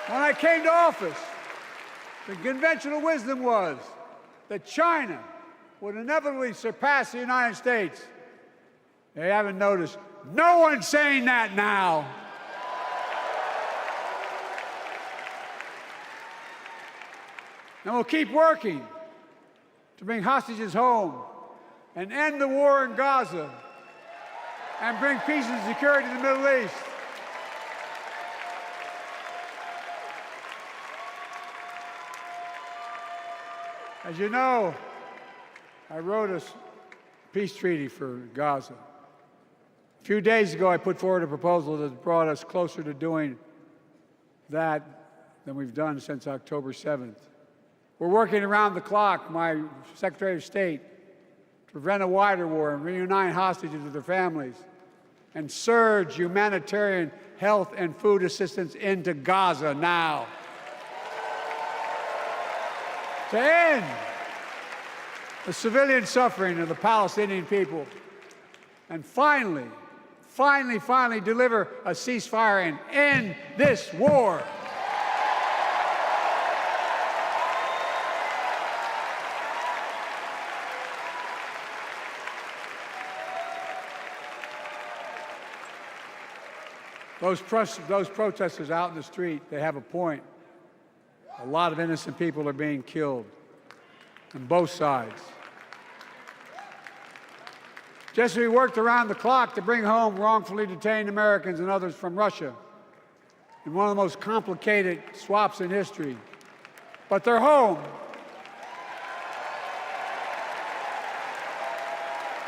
When I came to office, the conventional wisdom was that China would inevitably surpass the United States. They haven't noticed. No one's saying that now. And we'll keep working to bring hostages home and end the war in Gaza and bring peace and security to the Middle East. As you know, I wrote a peace treaty for Gaza. A few days ago, I put forward a proposal that brought us closer to doing that than we've done since October 7th. We're working around the clock, my Secretary of State, to prevent a wider war and reunite hostages with their families and surge humanitarian health and food assistance into Gaza now. To end the civilian suffering of the Palestinian people, and finally deliver a ceasefire and end this war. Those protesters out in the street, they have a point. A lot of innocent people are being killed on both sides. Just as we worked around the clock to bring home wrongfully detained Americans and others from Russia in one of the most complicated swaps in history, but they're home.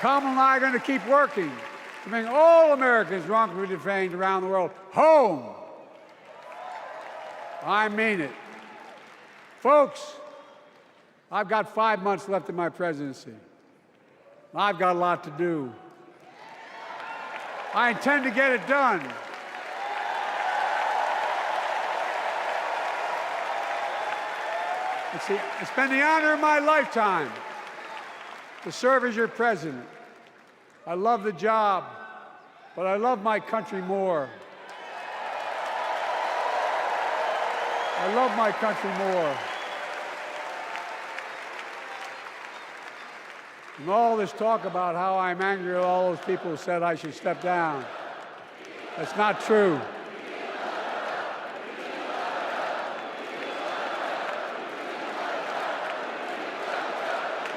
Kamala and I are going to keep working to bring all Americans wrongfully detained around the world home. I mean it. Folks, I've got 5 months left in my presidency. I've got a lot to do. I intend to get it done. It's been the honor of my lifetime to serve as your president. I love the job, but I love my country more. I love my country more. And all this talk about how I'm angry at all those people who said I should step down, that's not true.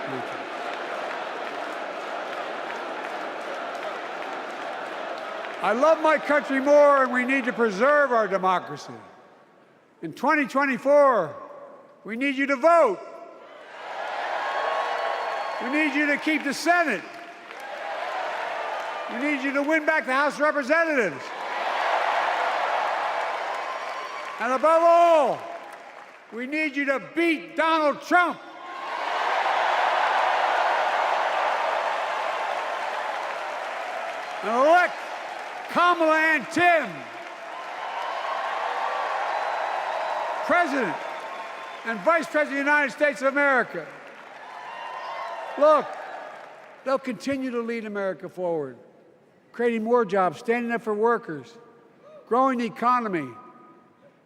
Thank you. I love my country more, and we need to preserve our democracy. In 2024, we need you to vote. We need you to keep the Senate. We need you to win back the House of Representatives. And above all, we need you to beat Donald Trump. And elect Kamala and Tim President and Vice President of the United States of America. Look, they'll continue to lead America forward, creating more jobs, standing up for workers, growing the economy,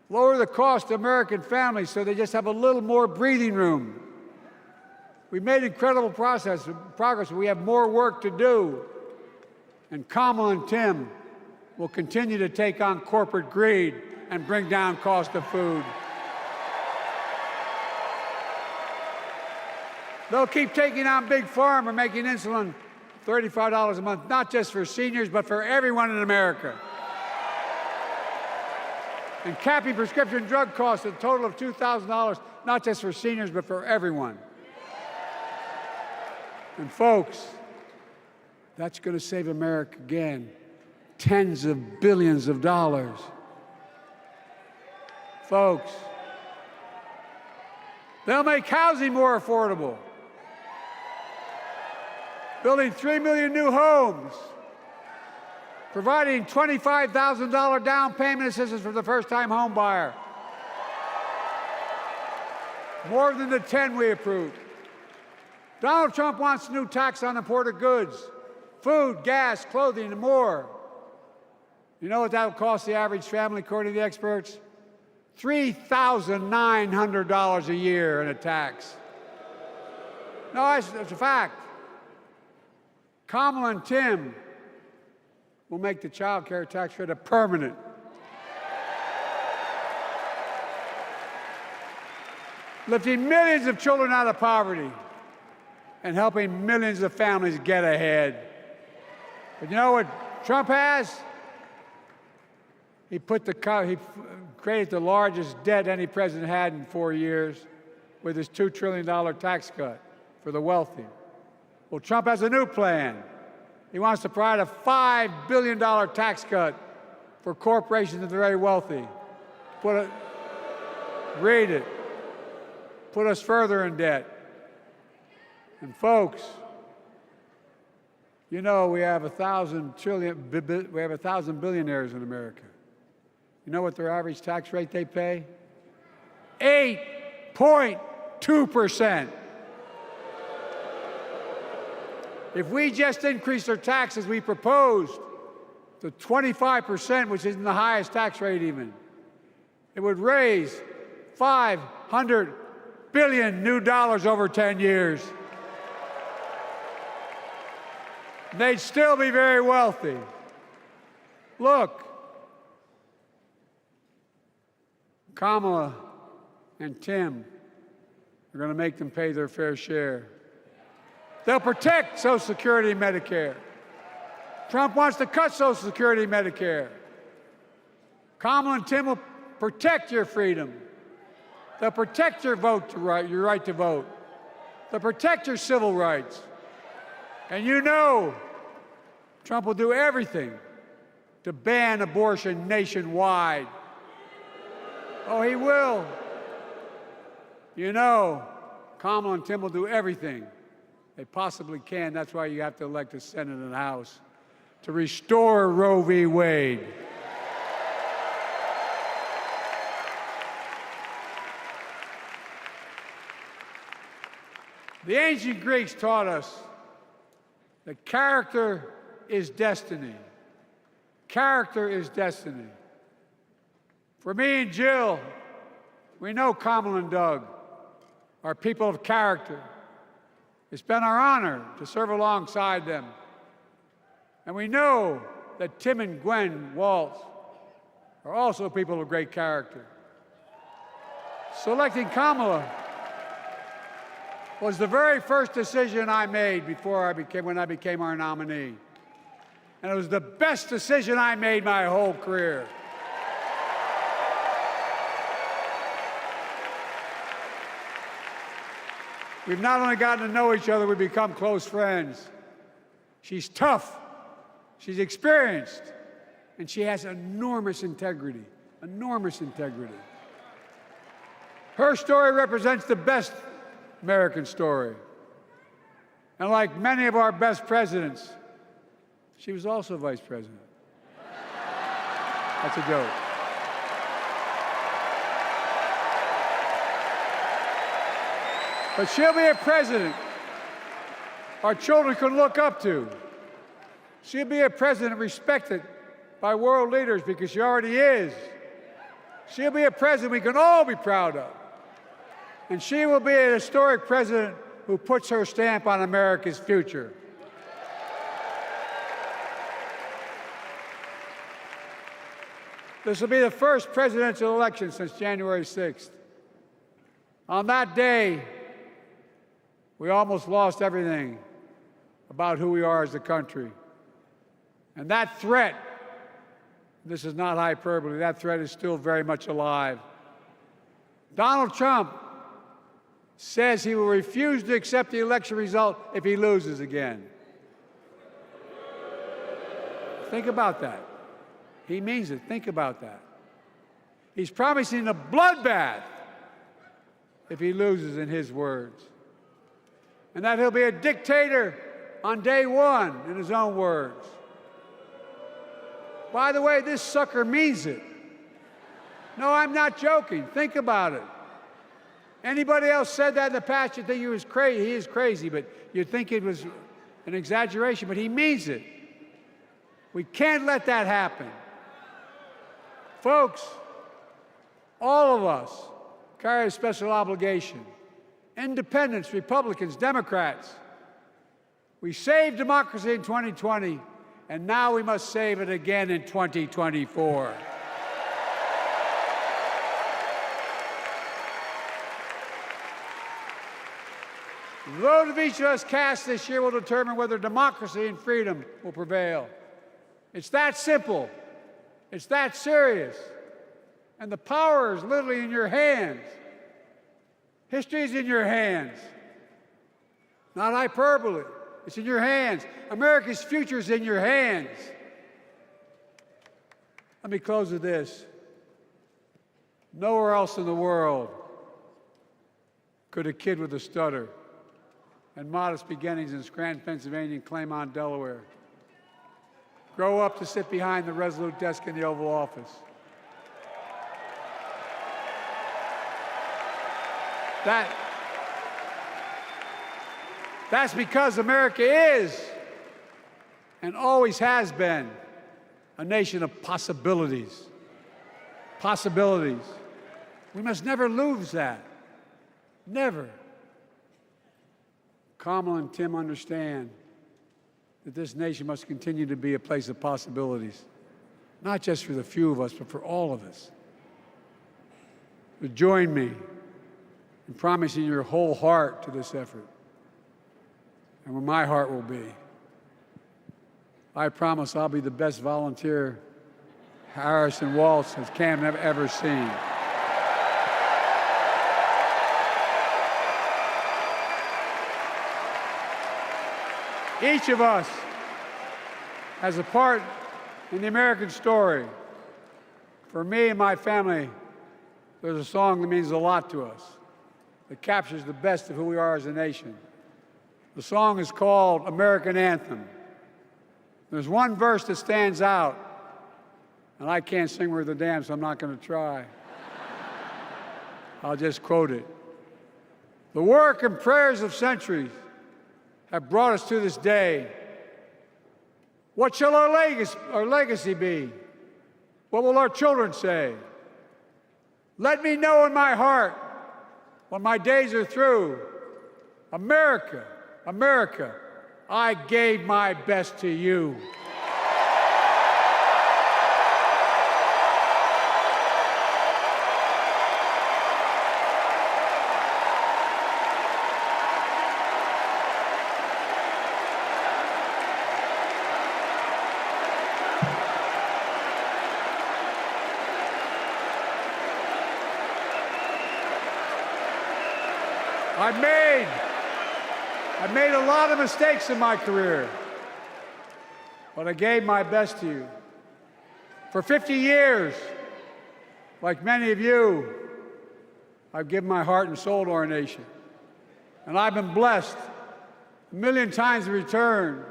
lower the cost to American families so they just have a little more breathing room. We've made incredible progress, but we have more work to do. And Kamala and Tim will continue to take on corporate greed and bring down cost of food. They'll keep taking on Big Pharma, making insulin $35 a month, not just for seniors, but for everyone in America. And capping prescription drug costs at a total of $2,000, not just for seniors, but for everyone. And folks, that's going to save America again tens of billions of dollars. Folks, they'll make housing more affordable, building 3 million new homes, providing $25,000 down payment assistance for the first-time home buyer, more than the 10 we approved. Donald Trump wants a new tax on imported goods, food, gas, clothing, and more. You know what that will cost the average family, according to the experts? $3,900 a year in a tax. No, it's a fact. Kamala and Tim will make the child care tax credit permanent. Lifting millions of children out of poverty and helping millions of families get ahead. But you know what Trump has? He created the largest debt any president had in 4 years with his $2 trillion tax cut for the wealthy. Well, Trump has a new plan. He wants to provide a $5 billion tax cut for corporations and the very wealthy. Read it. Put us further in debt. And folks, you know we have 1,000 billionaires in America. You know what their average tax rate they pay? 8.2%. If we just increased our taxes we proposed to 25%, which isn't the highest tax rate even, it would raise $500 billion new dollars over 10 years. They'd still be very wealthy. Look, Kamala and Tim are going to make them pay their fair share. They'll protect Social Security and Medicare. Trump wants to cut Social Security and Medicare. Kamala and Tim will protect your freedom. They'll protect your your right to vote. They'll protect your civil rights. And you know Trump will do everything to ban abortion nationwide. Oh, he will. You know, Kamala and Tim will do everything they possibly can. That's why you have to elect a Senate and House to restore Roe v. Wade. The ancient Greeks taught us that character is destiny. Character is destiny. For me and Jill, we know Kamala and Doug are people of character. It's been our honor to serve alongside them. And we know that Tim and Gwen Walz are also people of great character. Selecting Kamala was the very first decision I made when I became our nominee. And it was the best decision I made my whole career. We've not only gotten to know each other, we've become close friends. She's tough, she's experienced, and she has enormous integrity, enormous integrity. Her story represents the best American story. And like many of our best presidents, she was also vice president. That's a joke. But she'll be a president our children can look up to. She'll be a president respected by world leaders because she already is. She'll be a president we can all be proud of. And she will be an historic president who puts her stamp on America's future. This will be the first presidential election since January 6th. On that day, we almost lost everything about who we are as a country. And that threat, this is not hyperbole, that threat is still very much alive. Donald Trump says he will refuse to accept the election result if he loses again. Think about that. He means it. Think about that. He's promising a bloodbath if he loses, in his words. And that he'll be a dictator on day one, in his own words. By the way, this sucker means it. No, I'm not joking. Think about it. Anybody else said that in the past, you'd think he was crazy. He is crazy, but you'd think it was an exaggeration, but he means it. We can't let that happen. Folks, all of us carry a special obligation. Independents, Republicans, Democrats. We saved democracy in 2020, and now we must save it again in 2024. The vote of each of us cast this year will determine whether democracy and freedom will prevail. It's that simple. It's that serious. And the power is literally in your hands. History is in your hands. Not hyperbole. It's in your hands. America's future is in your hands. Let me close with this. Nowhere else in the world could a kid with a stutter and modest beginnings in Scranton, Pennsylvania, and Claymont, Delaware, grow up to sit behind the resolute desk in the Oval Office. That's because America is and always has been a nation of possibilities. Possibilities. We must never lose that. Never. Kamala and Tim understand that this nation must continue to be a place of possibilities, not just for the few of us, but for all of us. So join me in promising your whole heart to this effort, and where my heart will be. I promise I'll be the best volunteer Harris and Walz has Cam ever seen. Each of us has a part in the American story. For me and my family, there's a song that means a lot to us, that captures the best of who we are as a nation. The song is called American Anthem. There's one verse that stands out, and I can't sing worth a damn, so I'm not going to try. I'll just quote it. The work and prayers of centuries have brought us to this day. What shall our legacy be? What will our children say? Let me know in my heart, when my days are through, America, America, I gave my best to you. I made I've made a lot of mistakes in my career, but I gave my best to you. For 50 years, like many of you, I've given my heart and soul to our nation. And I've been blessed a million times in return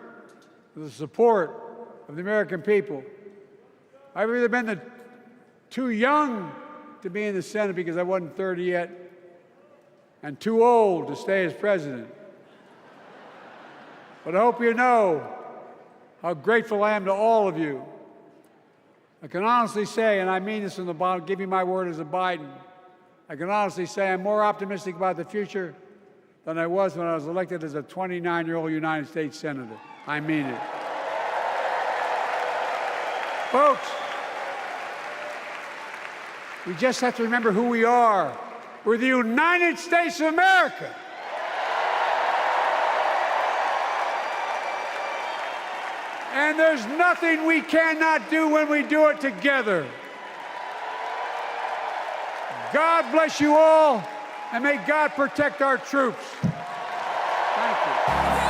with the support of the American people. I've either been too young to be in the Senate because I wasn't 30 yet, and too old to stay as president. But I hope you know how grateful I am to all of you. I can honestly say, and I mean this from the bottom, give you my word as a Biden, I can honestly say I'm more optimistic about the future than I was when I was elected as a 29-year-old United States Senator. I mean it. Folks, we just have to remember who we are. We're the United States of America. And there's nothing we cannot do when we do it together. God bless you all, and may God protect our troops. Thank you.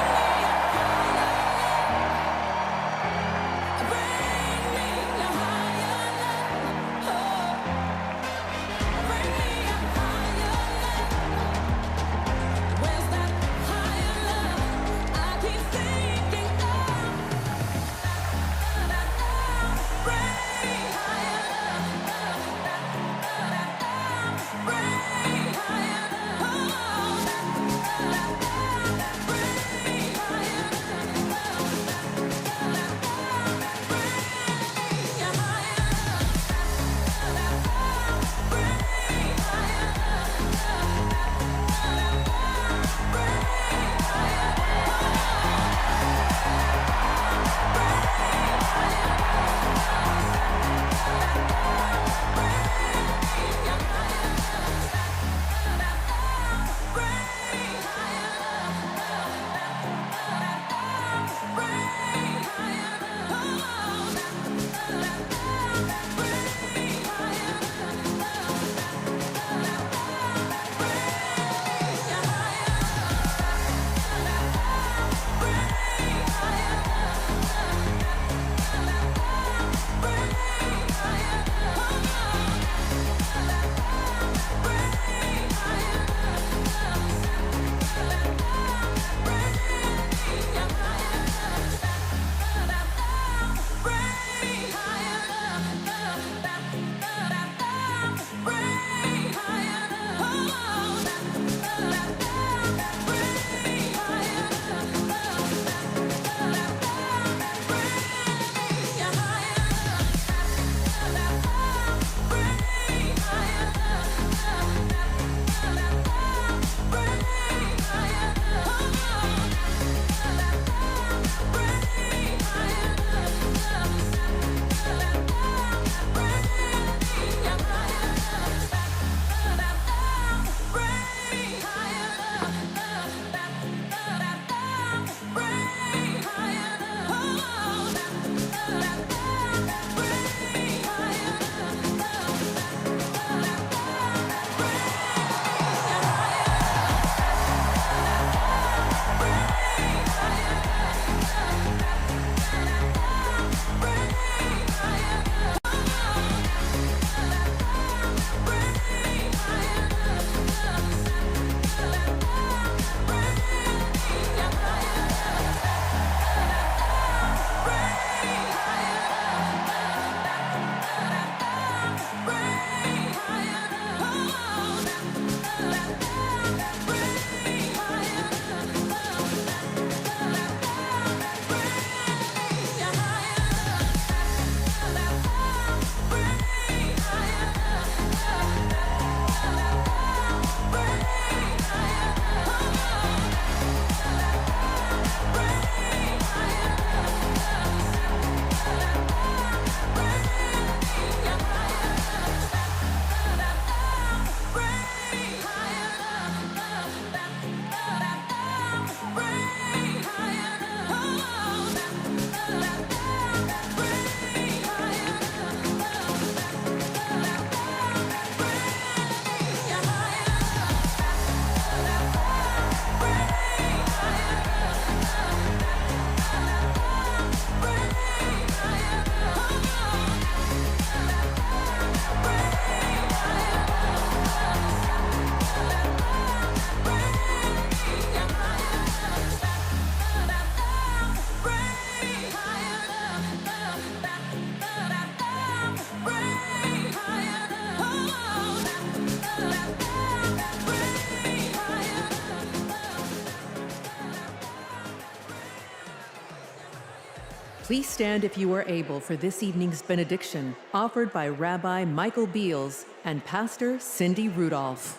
Please stand if you are able for this evening's benediction, offered by Rabbi Michael Beals and Pastor Cindy Rudolph.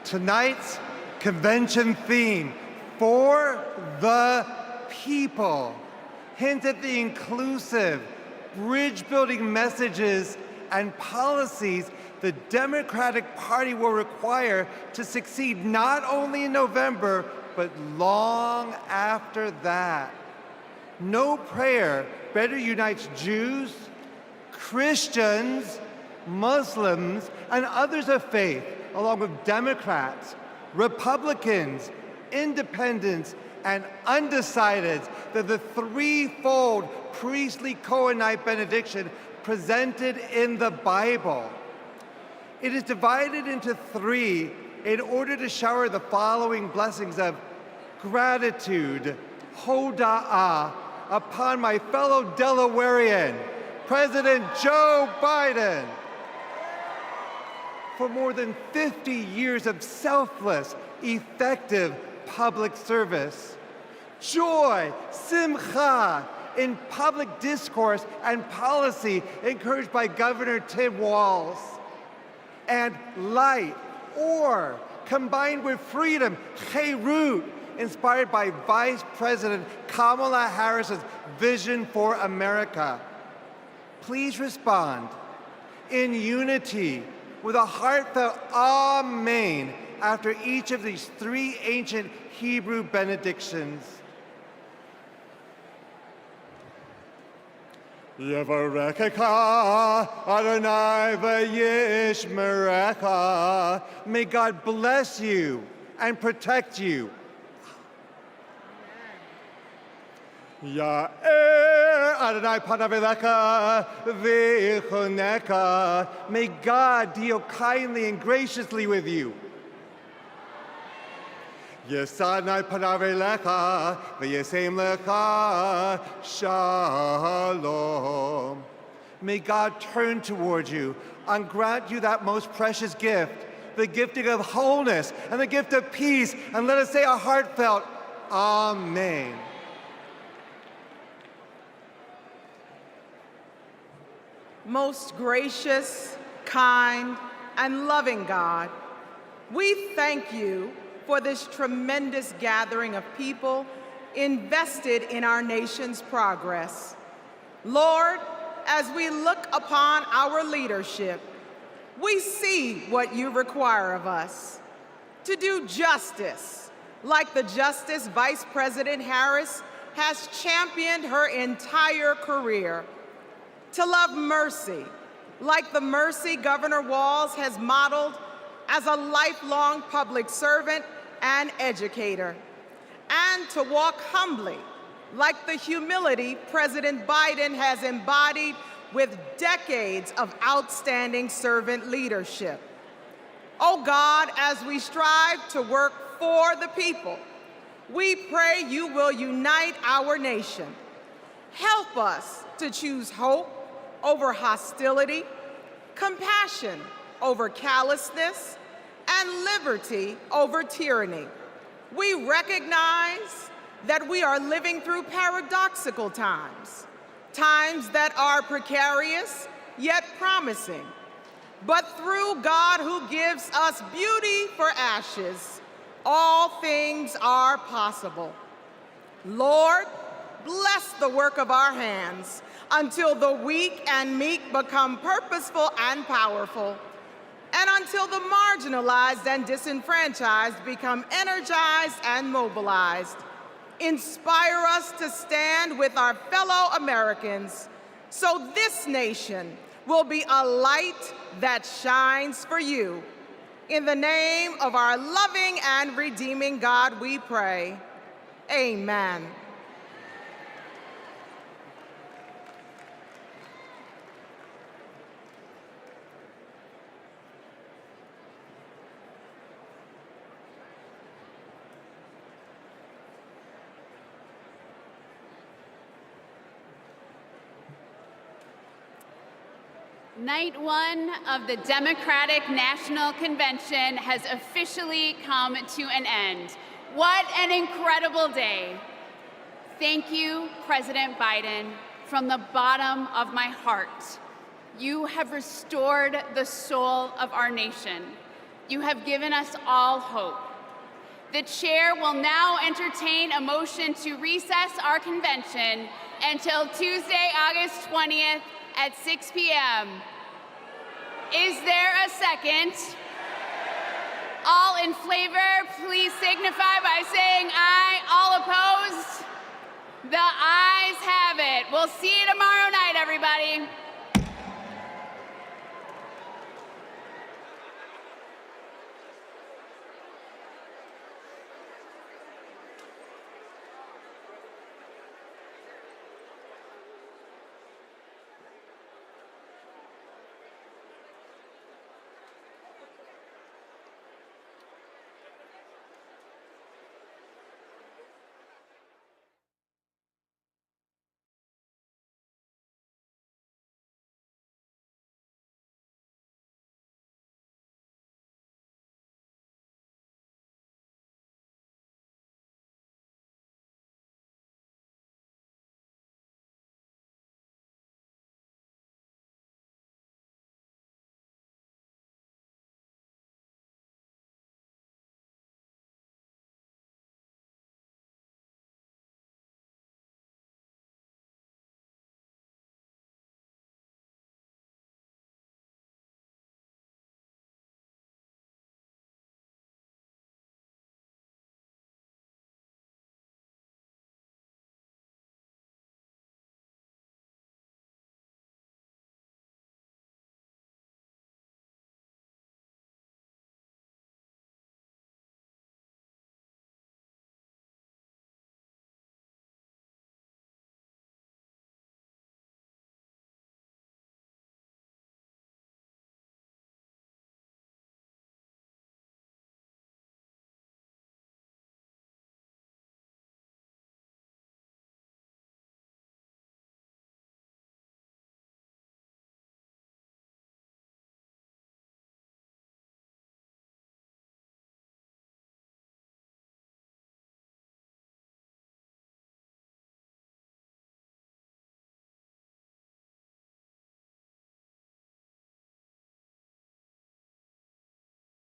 Tonight's convention theme, For the People, hints at the inclusive, bridge-building messages and policies the Democratic Party will require to succeed not only in November, but long after that. No prayer better unites Jews, Christians, Muslims, and others of faith, along with Democrats, Republicans, Independents, and undecideds, than the threefold priestly Cohenite benediction presented in the Bible. It is divided into three in order to shower the following blessings of gratitude, hoda'ah, upon my fellow Delawarean, President Joe Biden, for more than 50 years of selfless, effective public service. Joy, simcha, in public discourse and policy encouraged by Governor Tim Walz. And light, or, combined with freedom, cherut, inspired by Vice President Kamala Harris's vision for America. Please respond in unity with a heartfelt Amen after each of these three ancient Hebrew benedictions. Yevarechecha Adonai v'yishmerecha. May God bless you and protect you. Ya'er Adonai panav elecha v'yichunecha. May God deal kindly and graciously with you. Yesadnai panav elecha v'yisem lecha shalom. May God turn towards you and grant you that most precious gift, the gifting of wholeness and the gift of peace. And let us say a heartfelt Amen. Most gracious, kind, and loving God, we thank you for this tremendous gathering of people invested in our nation's progress. Lord, as we look upon our leadership, we see what you require of us. To do justice, like the Justice Vice President Harris has championed her entire career. To love mercy, like the mercy Governor Walz has modeled as a lifelong public servant and educator. And to walk humbly, like the humility President Biden has embodied with decades of outstanding servant leadership. Oh God, as we strive to work for the people, we pray you will unite our nation. Help us to choose hope over hostility, compassion over callousness, and liberty over tyranny. We recognize that we are living through paradoxical times, times that are precarious yet promising. But through God who gives us beauty for ashes, all things are possible. Lord, bless the work of our hands until the weak and meek become purposeful and powerful, and until the marginalized and disenfranchised become energized and mobilized. Inspire us to stand with our fellow Americans so this nation will be a light that shines for you. In the name of our loving and redeeming God, we pray. Amen. Night one of the Democratic National Convention has officially come to an end. What an incredible day. Thank you, President Biden, from the bottom of my heart. You have restored the soul of our nation. You have given us all hope. The chair will now entertain a motion to recess our convention until Tuesday, August 20th at 6 p.m. Is there a second? All in favor, please signify by saying aye. All opposed? The ayes have it. We'll see you tomorrow